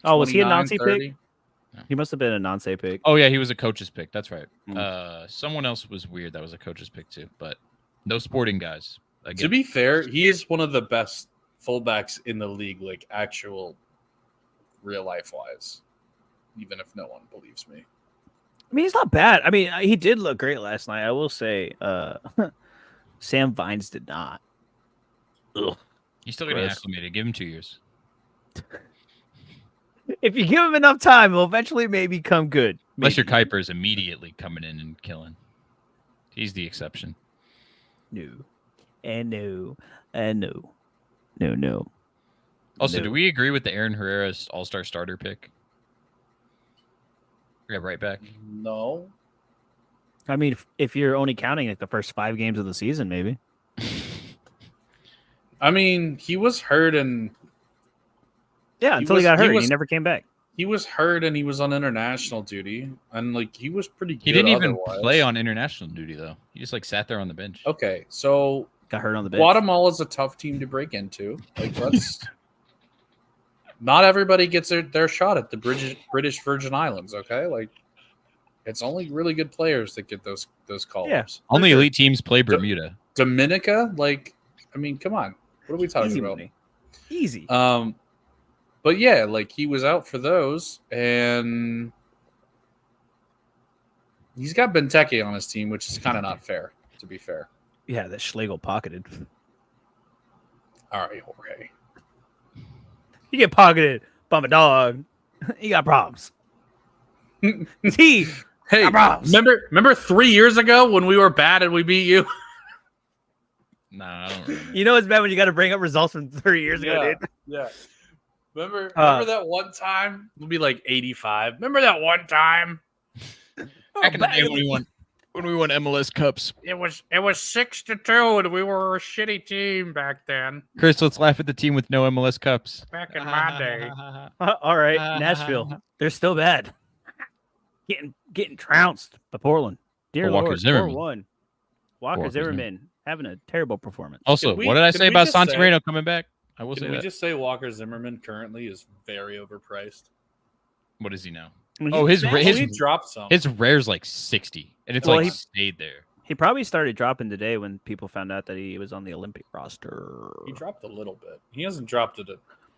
Oh, was he a Nonce 30? pick? He must have been a Nonce pick. Oh, yeah, he was a coach's pick. That's right. Someone else was weird that was a coach's pick, too. But no Sporting guys. Again. To be fair, he is one of the best fullbacks in the league, like actual real life wise, even if no one believes me. I mean, he's not bad. I mean, he did look great last night. I will say Sam Vines did not. Ugh. He's still getting acclimated. Give him 2 years. If you give him enough time, he'll eventually maybe come good. Unless your Kuiper is immediately coming in and killing. He's the exception. No. And no. Also, do we agree with the Aaron Herrera's All-Star starter pick? Yeah, right back. No. I mean, if you're only counting like the first 5 games of the season, maybe. I mean, he was hurt and until he got hurt, he never came back. He was hurt and he was on international duty, and like he was pretty good. He didn't even play on international duty though. He just like sat there on the bench. Okay, so got hurt on the bench. Guatemala's a tough team to break into. Like, not everybody gets their shot at the British Virgin Islands. Okay, like it's only really good players that get those call-ups. Yeah, only elite teams play Bermuda. Dominica, like, I mean, come on, what are we talking about? Easy. But yeah, like he was out for those, and he's got Benteke on his team, which is kind of not fair, to be fair. Yeah, that Schlegel pocketed. All right, Jorge. You get pocketed, bum a dog. You got problems. Hey, remember 3 years ago when we were bad and we beat you? Nah, I don't remember. You know it's bad when you got to bring up results from 3 years ago, dude. Yeah. Remember that one time? It'll be like 85. Remember that one time? Back in the day when we won MLS Cups. It was 6-2, and we were a shitty team back then. Chris, let's laugh at the team with no MLS Cups. Back in my day. All right, Nashville. They're still bad. Getting trounced by Portland. Dear Walker Lord, Zimmerman. 4-1. Walker Zimmerman having a terrible performance. Also, what did I say about Santoreno coming back? I will say that. Can we just say Walker Zimmerman currently is very overpriced? What is he now? He dropped some. His rare's like 60, and it's he stayed there. He probably started dropping today when people found out that he was on the Olympic roster. He dropped a little bit. He hasn't dropped a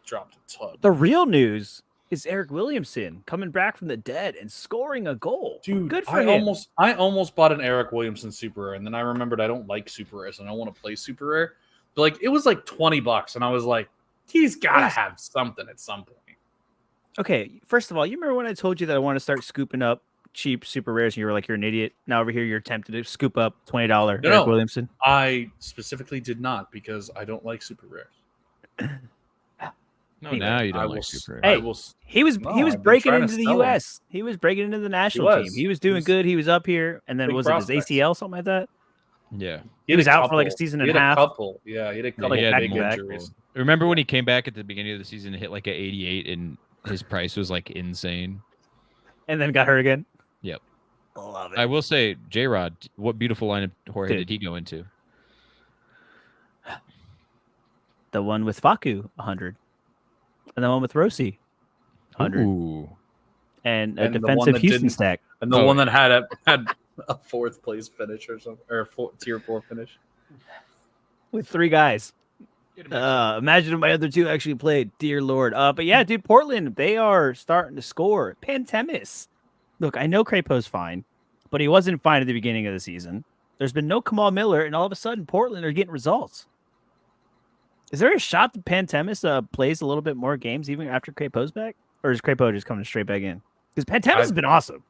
ton. The real news is Eric Williamson coming back from the dead and scoring a goal. Dude, good for him. I almost bought an Eric Williamson Super Rare, and then I remembered I don't like Super Rares and I don't want to play Super Rare. But like, it was like $20, and I was like, he's got to have something at some point. Okay, first of all, you remember when I told you that I want to start scooping up cheap Super Rares, and you were like, you're an idiot. Now over here, you're tempted to scoop up $20 Eric Williamson. I specifically did not, because I don't like Super Rares. No, now you don't like Super Rares. He was breaking into the U.S. He was breaking into the national team. He was doing good. He was up here, and then was it his ACL, something like that? Yeah. He was out for like a season and a half. Yeah, he had a couple Like big injuries. Remember when he came back at the beginning of the season and hit like an 88 and his price was like insane? And then got hurt again? Yep. Love it. I will say, J-Rod, what beautiful lineup Jorge did he go into? The one with Facu, 100. And the one with Rossi, 100. Ooh. And a defensive Houston stack. And the one that had a fourth place finish or something, or a tier 4 finish. With 3 guys. Imagine if my other 2 actually played. Dear Lord. But yeah, dude, Portland, they are starting to score. Pantemis. Look, I know Crapo's fine, but he wasn't fine at the beginning of the season. There's been no Kamal Miller, and all of a sudden, Portland are getting results. Is there a shot that Pantemis plays a little bit more games even after Crapo's back? Or is Crapo just coming straight back in? Because Pantemis has been awesome.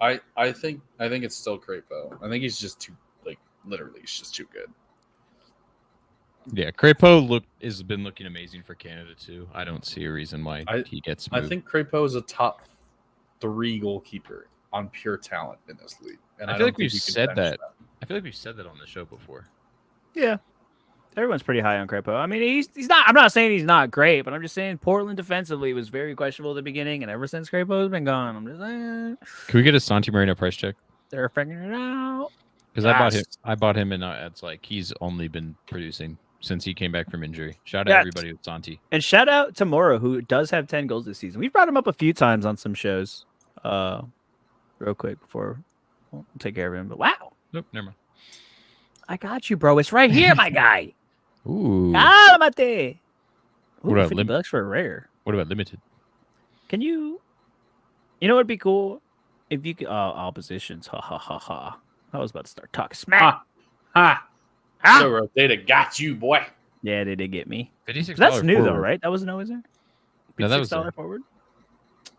I think it's still Crapo. I think he's just too, literally, he's just too good. Yeah, Crapo has been looking amazing for Canada too. I don't see a reason why he gets moved. I think Crapo is a top 3 goalkeeper on pure talent in this league. And I feel like we've said that. I feel like we've said that on the show before. Yeah. Everyone's pretty high on Crapo. I mean, he's not. I'm not saying he's not great, but I'm just saying Portland defensively was very questionable at the beginning, and ever since Crapo's been gone, I'm just saying. Can we get a Santi Marino price check? They're figuring it out. Because I bought him, and it's like he's only been producing since he came back from injury. Shout out everybody with Santi, and shout out to Mora, who does have 10 goals this season. We've brought him up a few times on some shows. Real quick before we'll take care of him. But wow, nope, never mind. I got you, bro. It's right here, my guy. Ooh. Calamate. What about $50 for a rare? What about limited? Can you? You know what'd be cool if you could. All positions. Ha ha ha ha. I was about to start talking smack. Ha. So rotated. Got you, boy. Yeah, they did get me. $56 That's new forward. though, right? That wasn't always there. No, that was there. forward.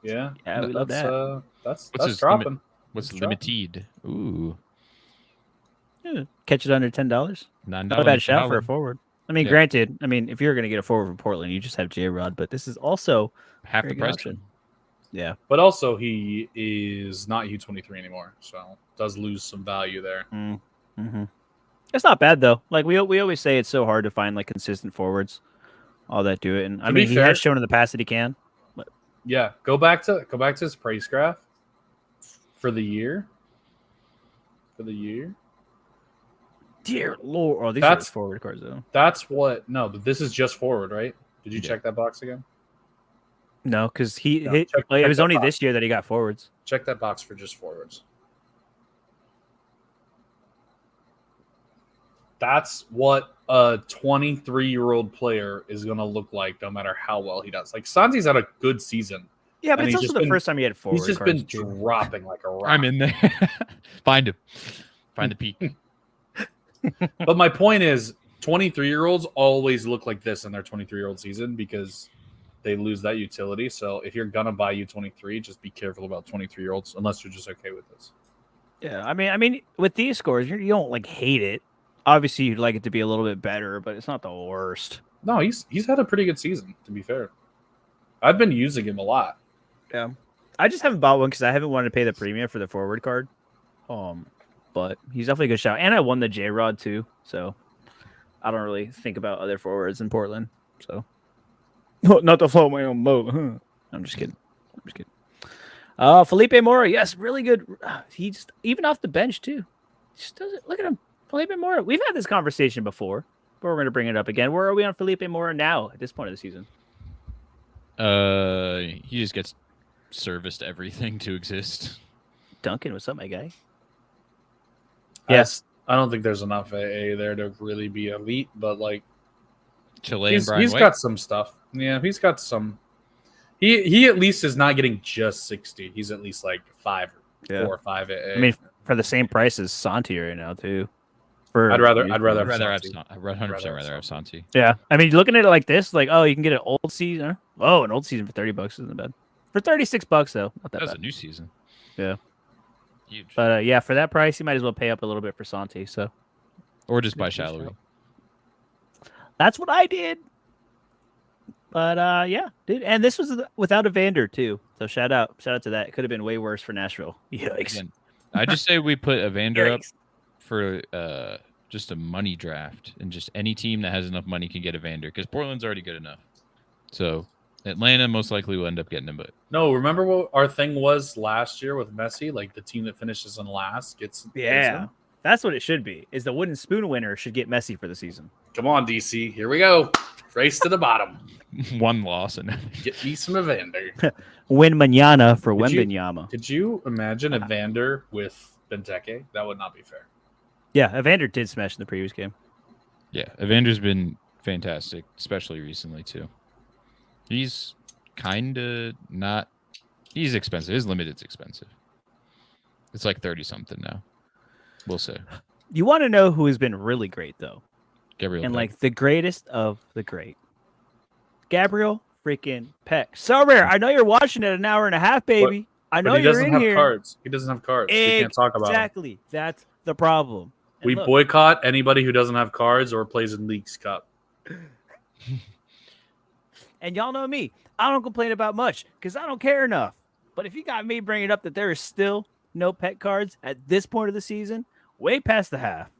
Yeah. Yeah, we love that. That's dropping. What's limited? Ooh. Yeah. Catch it under $10. $9. Not a bad shout for a forward. I mean, granted, I if you're going to get a forward from Portland, you just have J-Rod, but this is also half the price. Option. Yeah. But also, he is not U23 anymore, so does lose some value there. Mm-hmm. It's not bad, though. Like, we always say it's so hard to find, consistent forwards, all that do it. And, I mean, he has shown in the past that he can. But... Yeah, go back to his price graph for the year. Dear Lord. Oh, these are forward cards, though. But this is just forward, right? Did you check that box again? No, because it was only this year that he got forwards. Check that box for just forwards. That's what a 23-year-old player is going to look like no matter how well he does. Like, Santi's had a good season. Yeah, but it's also the first time he had forward. He's just been dropping like a rock. I'm in there. Find him. Find the peak. But my point is, 23-year-olds always look like this in their 23-year-old season because they lose that utility. So if you're going to buy U23, just be careful about 23-year-olds unless you're just okay with this. Yeah, I mean, with these scores, you don't hate it. Obviously, you'd like it to be a little bit better, but it's not the worst. No, he's had a pretty good season, to be fair. I've been using him a lot. Yeah. I just haven't bought one because I haven't wanted to pay the premium for the forward card. But he's definitely a good shout. And I won the J-Rod, too. So I don't really think about other forwards in Portland. So not to float my own boat. Huh? I'm just kidding. Felipe Mora, yes, really good. He just, even off the bench, too. Just does it. Look at him. Felipe Mora. We've had this conversation before, but we're going to bring it up again. Where are we on Felipe Mora now at this point of the season? He just gets serviced everything to exist. Duncan, what's up, my guy? Yes, I don't think there's enough AA there to really be elite, but Chile and he's got some stuff. Yeah, he's got some. He at least is not getting just 60. He's at least 4 or 5 AA. I mean, for the same price as Santi right now, too. I'd rather have 100% rather have Santi. Yeah, I mean, looking at it like this, you can get an old season. Oh, an old season for $30 isn't bad. For $36 though, not that bad. That's a new season. Yeah. Huge. But yeah, for that price, you might as well pay up a little bit for Santi. So, or just buy Shallowy. That's what I did. But yeah, dude, and this was without Evander too. So shout out to that. It could have been way worse for Nashville. Yikes! Again, I just say we put Evander up for just a money draft, and just any team that has enough money can get Evander, because Portland's already good enough. So Atlanta most likely will end up getting him. But no, remember what our thing was last year with Messi? Like the team that finishes in last gets Yeah, that's what it should be. Is the wooden spoon winner should get Messi for the season. Come on, DC. Here we go. Race to the bottom. One loss and get me some Evander. Win mañana for Wembenyama. Could you imagine Evander with Benteke? That would not be fair. Yeah, Evander did smash in the previous game. Yeah, Evander's been fantastic, especially recently too. He's kind of not. He's expensive. His limited's expensive. It's like 30-something now. We'll see. You want to know who has been really great though? Gabriel and Peck. Like the greatest of the great. Gabriel freaking Peck. So rare. I know you're watching it an hour and a half, baby. I know you're in here. Cards. He doesn't have cards. We can't talk about Exactly. him. That's the problem. And we boycott anybody who doesn't have cards or plays in Leagues Cup. And y'all know me. I don't complain about much because I don't care enough. But if you got me bringing up that there is still no pet cards at this point of the season, way past the half.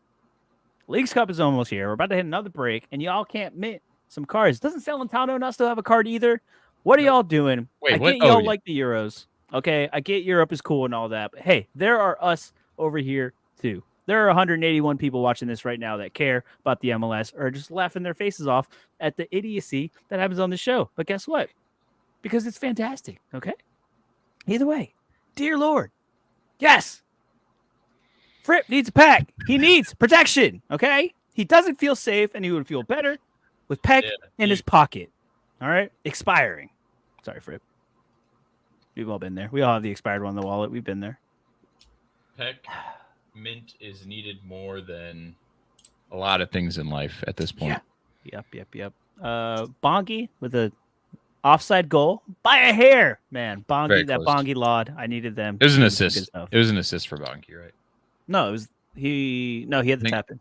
Leagues Cup is almost here. We're about to hit another break, and y'all can't mint some cards. Doesn't Salentano not still have a card either? What are y'all doing? Wait, I get y'all like the Euros. Okay, I get Europe is cool and all that. But hey, there are us over here too. There are 181 people watching this right now that care about the MLS or just laughing their faces off at the idiocy that happens on the show. But guess what? Because it's fantastic, okay? Either way, dear Lord, yes, Fripp needs a pack. He needs protection, okay? He doesn't feel safe, and he would feel better with Peck in his pocket, all right? Expiring. Sorry, Fripp. We've all been there. We all have the expired one in the wallet. We've been there. Peck mint is needed more than a lot of things in life at this point. Yeah. Yep. Bongi with a offside goal by a hair, man. Bongi Laud. I needed them. It was an assist. It was an assist for Bongi, right? No, it was he had the tap in.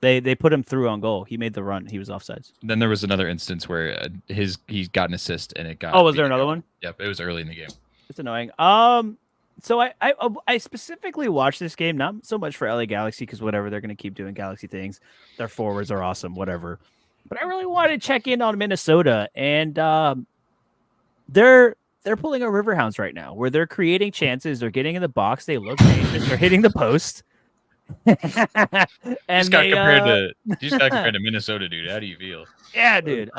They put him through on goal. He made the run. He was offsides. Then there was another instance where he got an assist and it got. Oh, was there another one? Yep, it was early in the game. It's annoying. So I specifically watched this game not so much for LA Galaxy because whatever, they're going to keep doing Galaxy things. Their forwards are awesome, whatever. But I really wanted to check in on Minnesota, and they're pulling a Riverhounds right now, where they're creating chances. They're getting in the box. They look dangerous. They're hitting the post. And just got compared to Minnesota, dude. How do you feel? Yeah, dude.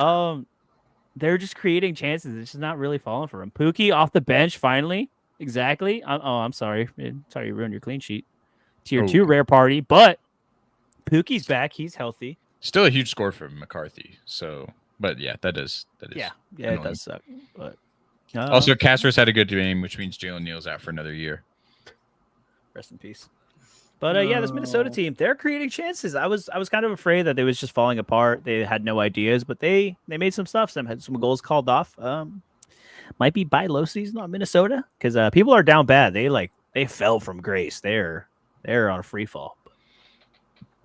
They're just creating chances. It's just not really falling for them. Pookie off the bench finally. Exactly. I'm sorry. Sorry you ruined your clean sheet. Tier 2 rare party, but Pookie's back. He's healthy. Still a huge score for McCarthy. So, but yeah, that is. Yeah, it does suck. But also, Castros had a good game, which means Jalen Neal's out for another year. Rest in peace. But yeah, this Minnesota team, they're creating chances. I was kind of afraid that they was just falling apart. They had no ideas, but they made some stuff. Some had some goals called off. Might be buy low season on Minnesota because people are down bad. They fell from grace. They're on a free fall.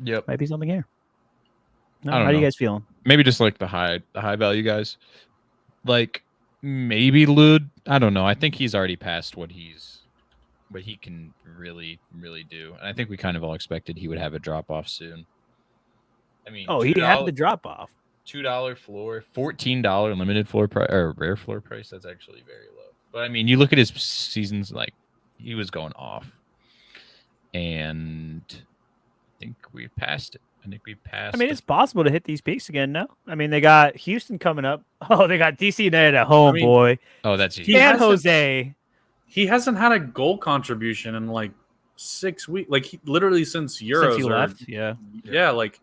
Yep, might be something here. I don't know. How are you guys feeling? Maybe just like the high value guys, like maybe Lud. I don't know. I think he's already past what he can really do, and I think we kind of all expected he would have a drop off soon. I mean, he had the drop off. $2 floor, $14 limited floor price or rare floor price. That's actually very low. But I mean, you look at his seasons, like he was going off, and I think we passed it. I mean, it's possible to hit these peaks again. No, I mean they got Houston coming up. Oh, they got DC United at home, boy. Oh, that's huge. San Jose. He hasn't had a goal contribution in like 6 weeks. Like literally since Euros. Since he left. Yeah. Like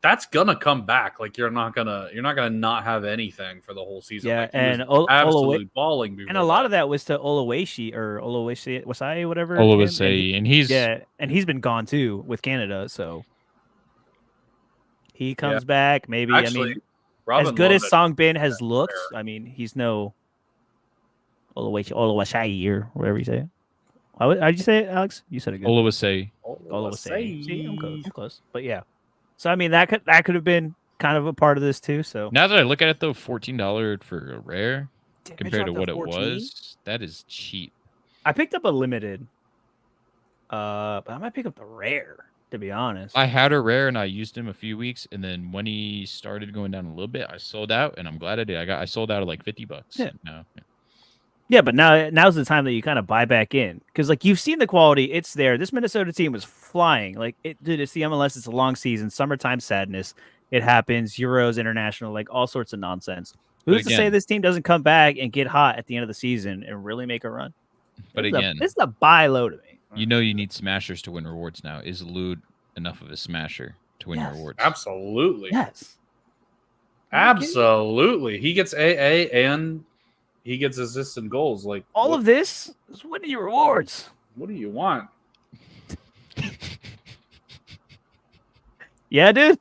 that's gonna come back. Like you're not gonna not have anything for the whole season. Yeah, like, and absolutely balling. And a lot of that was to Oluwaseyi or Wasai, whatever. Oluwaseyi, and he's been gone too with Canada. So he comes back. Maybe actually, as good as Songbin has looked, I mean he's no Oluwaseyi or whatever you say. How did you say it, Alex? You said it good. Oluwaseyi. See, I'm close. But yeah. So I mean that could have been kind of a part of this too. So now that I look at it though, $14 for a rare compared to what 14? It was, that is cheap. I picked up a limited. But I might pick up the rare, to be honest. I had a rare and I used him a few weeks, and then when he started going down a little bit, I sold out, and I'm glad I did. I sold out at like $50. Yeah. No. Yeah, but now's the time that you kind of buy back in because like you've seen the quality, it's there. This Minnesota team was flying. Like dude, it's the MLS. It's a long season, summertime sadness. It happens. Euros, international, like all sorts of nonsense. Who's to say this team doesn't come back and get hot at the end of the season and really make a run? But this is a buy low to me. You know you need smashers to win rewards now. Is Lude enough of a smasher to win rewards? Absolutely. Yes. Absolutely. He gets AA and he gets assists and goals. Like all of this is winning your rewards. What do you want? Yeah, dude.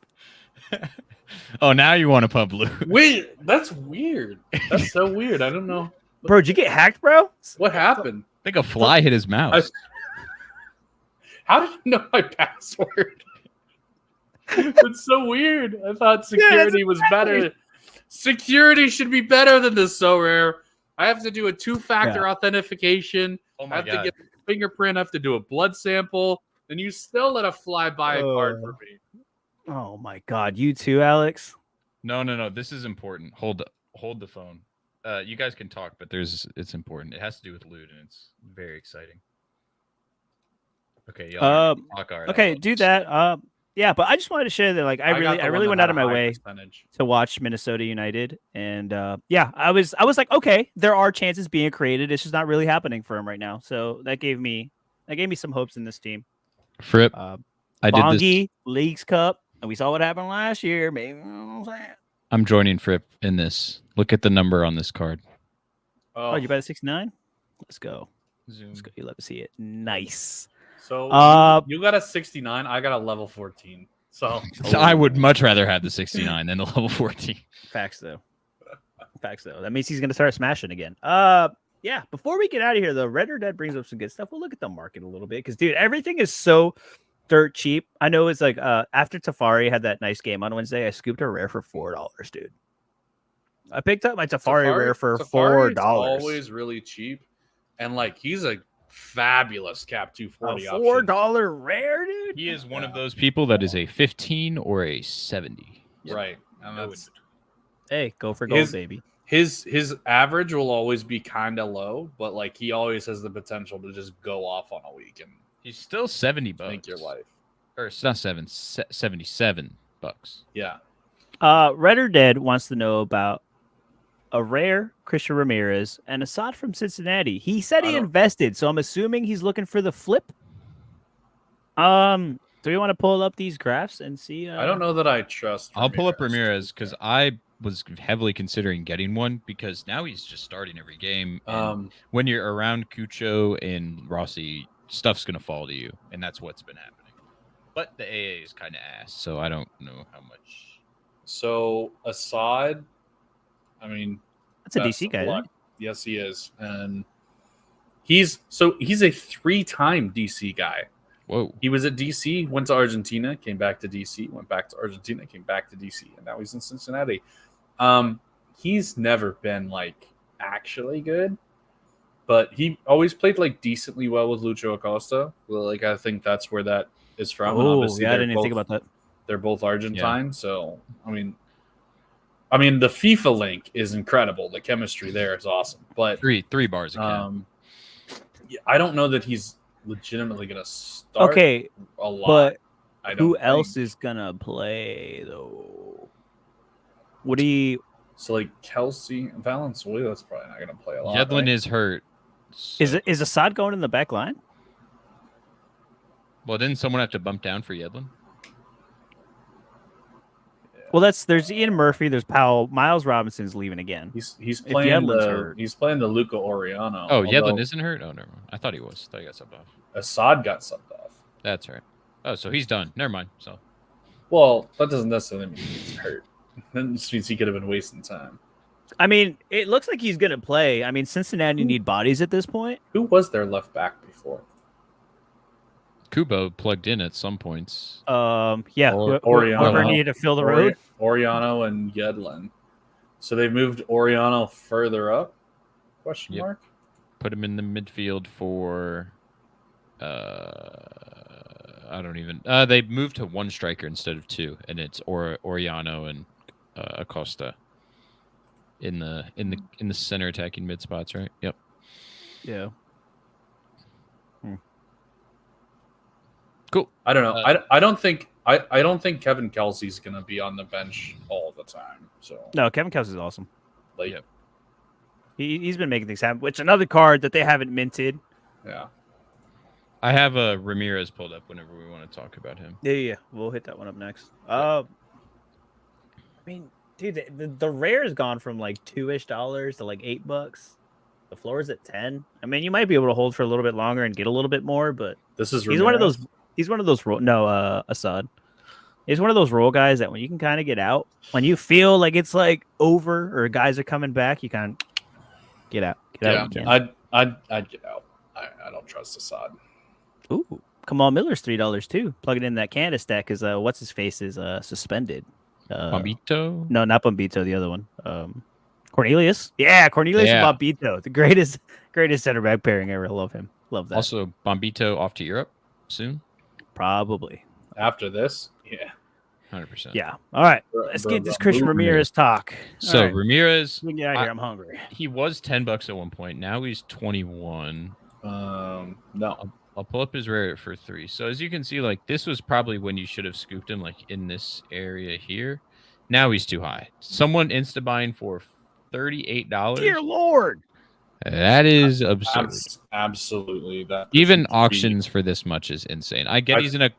Oh, now you want to pump Lude. Wait, that's weird. That's so weird. I don't know. Bro, did you get hacked, bro? What happened? I think a fly hit his mouse. How did you know my password? It's so weird. I thought security was better. Security should be better than this. So rare. I have to do a 2-factor authentication. Oh I have to get a fingerprint. I have to do a blood sample. And you still let a fly buy a card for me. Oh my God. You too, Alex? No. This is important. Hold the phone. You guys can talk, but it's important. It has to do with Lude, and it's very exciting. Okay, y'all. Okay, do that. Yeah, but I just wanted to share that like I really went out of my way to watch Minnesota United, and yeah, I was like, okay, there are chances being created. It's just not really happening for him right now. So that gave me some hopes in this team. Fripp, I did this Leagues Cup, and we saw what happened last year. Maybe I'm joining Fripp in this. Look at the number on this card. Oh, you buy the 69? Let's go. Zoom. Let's go. You love to see it. Nice. So you got a 69. I got a level 14. So I would much rather have the 69 than the level 14. Facts though. That means he's gonna start smashing again. Yeah. Before we get out of here, though, Red or Dead brings up some good stuff. We'll look at the market a little bit because, dude, everything is so dirt cheap. I know it's like after Tafari had that nice game on Wednesday, I scooped a rare for $4, dude. I picked up my Tafari rare for $4. Always really cheap, and like he's a fabulous cap 240 option. $4 rare, dude. He is one of those people that is a 15 or a 70. Right. And that's, hey, go for gold, baby. His average will always be kind of low, but like he always has the potential to just go off on a week and he's still $70. Make your life. Or it's not $77. Yeah. Red or Dead wants to know about a rare Christian Ramirez and Assad from Cincinnati. He said he invested, so I'm assuming he's looking for the flip. Do we want to pull up these graphs and see? I don't know that I trust. I'll pull up Ramirez because I was heavily considering getting one because now he's just starting every game. When you're around Cucho and Rossi, stuff's gonna fall to you, and that's what's been happening. But the AA is kind of ass, so I don't know how much. So Assad, I mean, that's a DC guy. Right? Yes, he is, and he's a 3-time DC guy. Whoa! He was at DC, went to Argentina, came back to DC, went back to Argentina, came back to DC, and now he's in Cincinnati. He's never been like actually good, but he always played like decently well with Lucho Acosta. Well, like I think that's where that is from. Oh, yeah, I didn't even think about that. They're both Argentine, so I mean, the FIFA link is incredible. The chemistry there is awesome. But three bars again. I don't know that he's legitimately gonna start. Okay, a lot. But who else is gonna play though? What do you? So like Kelsey Valenzuela's probably not gonna play a lot. Yedlin is hurt. So. Is Assad going in the back line? Well, didn't someone have to bump down for Yedlin? Well, there's Ian Murphy, there's Powell, Miles Robinson's leaving again. He's playing the Luca Oriano. Oh, Yedlin isn't hurt? Oh, never mind. I thought he was. I thought he got subbed off. Assad got subbed off. That's right. Oh, so he's done. Never mind. So, well, that doesn't necessarily mean he's hurt. That just means he could have been wasting time. I mean, it looks like he's gonna play. I mean, Cincinnati need bodies at this point. Who was their left back before? Kubo plugged in at some points. Yeah, Oriano, whoever needed to fill the road. Oriano and Yedlin. So they moved Oriano further up? Question mark. Put him in the midfield for I don't even. They moved to one striker instead of two, and it's Oriano and Acosta in the center attacking mid spots, right? Yep. Yeah. Cool. I don't know. I don't think Kevin Kelsey's gonna be on the bench all the time. So No, Kevin Kelsey's awesome. like, Yep. He's been making things happen. Which another card that they haven't minted. yeah. I have Ramirez pulled up whenever we want to talk about him. Yeah. We'll hit that one up next. I mean, dude, the rare has gone from like $2-ish to like $8. The floor is at 10. I mean, you might be able to hold for a little bit longer and get a little bit more, but This is he's one of those. He's one of those. Assad. He's one of those role guys that when you can kind of get out, when you feel like it's like over or guys are coming back, you kind of get out. Get out. I'd get out. I don't trust Assad. Ooh, Kamal Miller's $3 too. Plug it in that Canada stack because what's his face is suspended. Bombito? No, not Bombito. The other one. Cornelius. Yeah, Cornelius and Bombito. The greatest center back pairing ever. I love him. Love that. Also, Bombito off to Europe soon? Probably. After this, yeah. 100%. Yeah. All right. Let's get this Christian Ramirez talk. So right. Ramirez, We can get out of here. I'm hungry. he was $10 at one point. Now he's 21. No. I'll pull up his rare for 3. So as you can see, like this was probably when you should have scooped him, like in this area here. Now he's too high. Someone insta-buying for $38. Dear Lord. That is absurd. Absolutely. That Even auctions for this much is insane. I get he's in a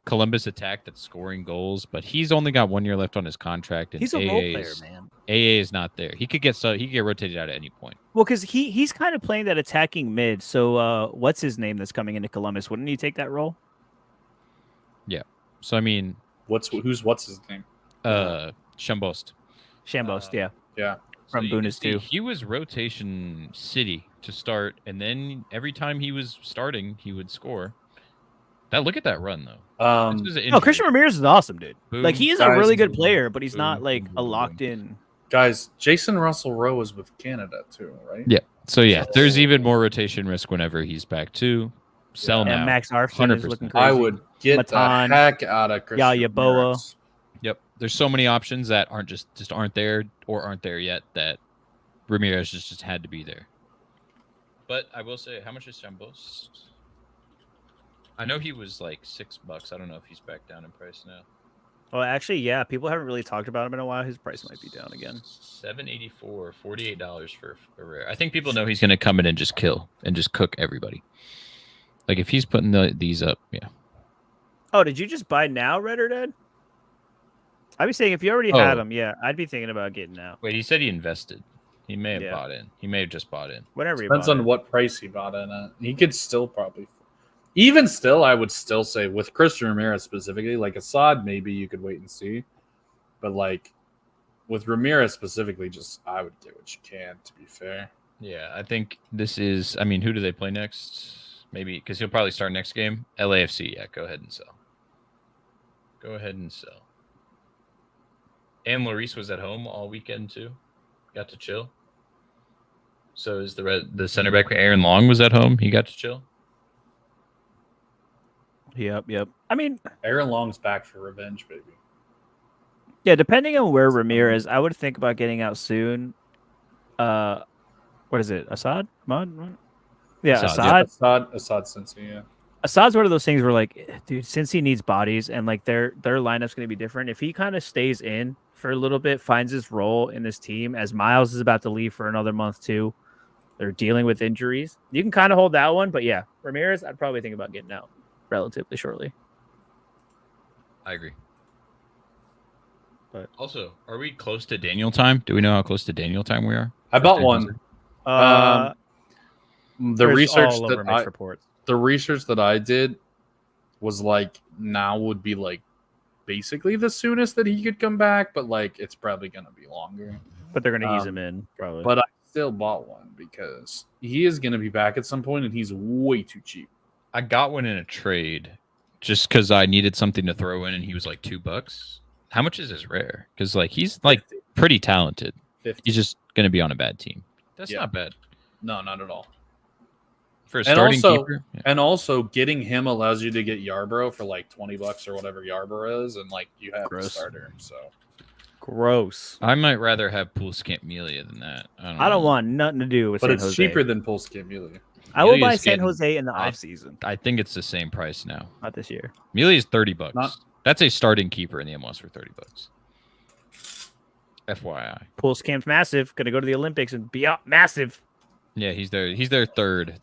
Columbus attack that's scoring goals, but he's only got 1 year left on his contract. And He's a role player, man. AA is not there. He could get rotated out at any point. Well, because he's kind of playing that attacking mid. So what's his name that's coming into Columbus? Wouldn't he take that role? Yeah. So I mean, what's his name? Shambost. Shambost, yeah. Yeah. From Bunis too. He was rotation city to start, and then every time he was starting, he would score. Look at that run though. No, Christian Ramirez is awesome, dude. Boom. Like he is a really good player, but he's not like a locked in. Guys, Jason Russell Rowe is with Canada too, right? Yeah. So yeah, there's even more rotation risk whenever he's back too. Sell now. And Max Arfson is looking crazy. I would get the heck out of Christian Ramirez. Yep. There's so many options that aren't aren't there or aren't there yet that Ramirez just had to be there. But I will say, how much is Shambost? I know he was like $6. I don't know if he's back down in price now. Well, actually, yeah. People haven't really talked about him in a while. His price might be down again. $7.84, $48 for a rare. I think people know he's going to come in and just kill and just cook everybody. Like if he's putting these up, yeah. Oh, did you just buy now, Red or Dead? I'd be saying if you already had them, yeah, I'd be thinking about getting now. Wait, he said he invested. He may have bought in. He may have just bought in. Whatever. Depends on what price he bought in at. He could still probably. Even still, I would still say with Christian Ramirez specifically, like Assad, maybe you could wait and see. But like with Ramirez specifically, just I would get what you can, to be fair. Yeah, I think this is. I mean, who do they play next? Maybe because he'll probably start next game. LAFC. Yeah, go ahead and sell. Go ahead and sell. And Lloris was at home all weekend too. Got to chill. So is the center back Aaron Long was at home. He got to chill. Yep. I mean, Aaron Long's back for revenge, baby. Yeah, depending on where Ramirez, I would think about getting out soon. What is it? Assad? Yeah, Assad. Assad Cincy, yeah. Assad's one of those things where, like, dude, since he needs bodies and like their lineup's going to be different. If he kind of stays in for a little bit, finds his role in this team, as Miles is about to leave for another month too, they're dealing with injuries. You can kind of hold that one, but yeah, Ramirez, I'd probably think about getting out relatively shortly. I agree. But also, are we close to Daniel time? Do we know how close to Daniel time we are? I bought one. The research that I did was like now would be like basically the soonest that he could come back, but like it's probably gonna be longer. But they're gonna ease him in probably. But I still bought one because he is gonna be back at some point, and he's way too cheap. I got one in a trade just because I needed something to throw in, and he was like $2. How much is his rare? Because like he's like 50. Pretty talented. 50. He's just gonna be on a bad team. That's not bad. No, not at all. For a starting keeper. Yeah. And also getting him allows you to get Yarbrough for like $20 or whatever Yarbrough is, and like you have a starter. So gross. I might rather have Pulskamp Melia than that. I don't want nothing to do with San Jose. But it's cheaper than Pulskamp Melia. I will buy San Jose in the off season. I think it's the same price now. Not this year. Melia is $30. That's a starting keeper in the MLS for $30. FYI. Pulskamp's massive. Gonna go to the Olympics and be out massive. Yeah, he's their third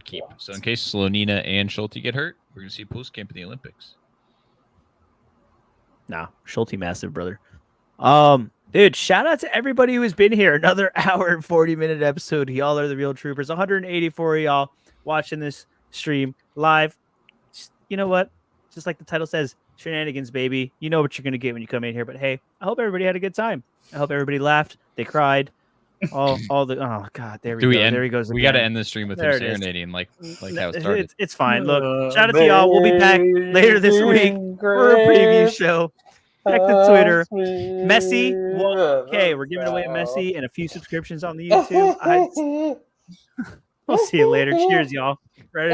keep. So in case Slonina and Schulte get hurt, we're gonna see Pulskamp in the Olympics. Nah, Schulte massive, brother. Dude, shout out to everybody who has been here. Another hour and 40-minute episode. Y'all are the real troopers. 184 of y'all watching this stream live. Just, you know what? Just like the title says, shenanigans, baby. You know what you're gonna get when you come in here. But hey, I hope everybody had a good time. I hope everybody laughed. They cried. Oh god, there we go. There he goes. We got to end the stream with him serenading like how it started. It's fine. Look, shout out to y'all. We'll be back later this week for a preview show. Check the Twitter. Messi 1K. We're giving away a Messi and a few subscriptions on the YouTube. We'll see you later. Cheers, y'all. Right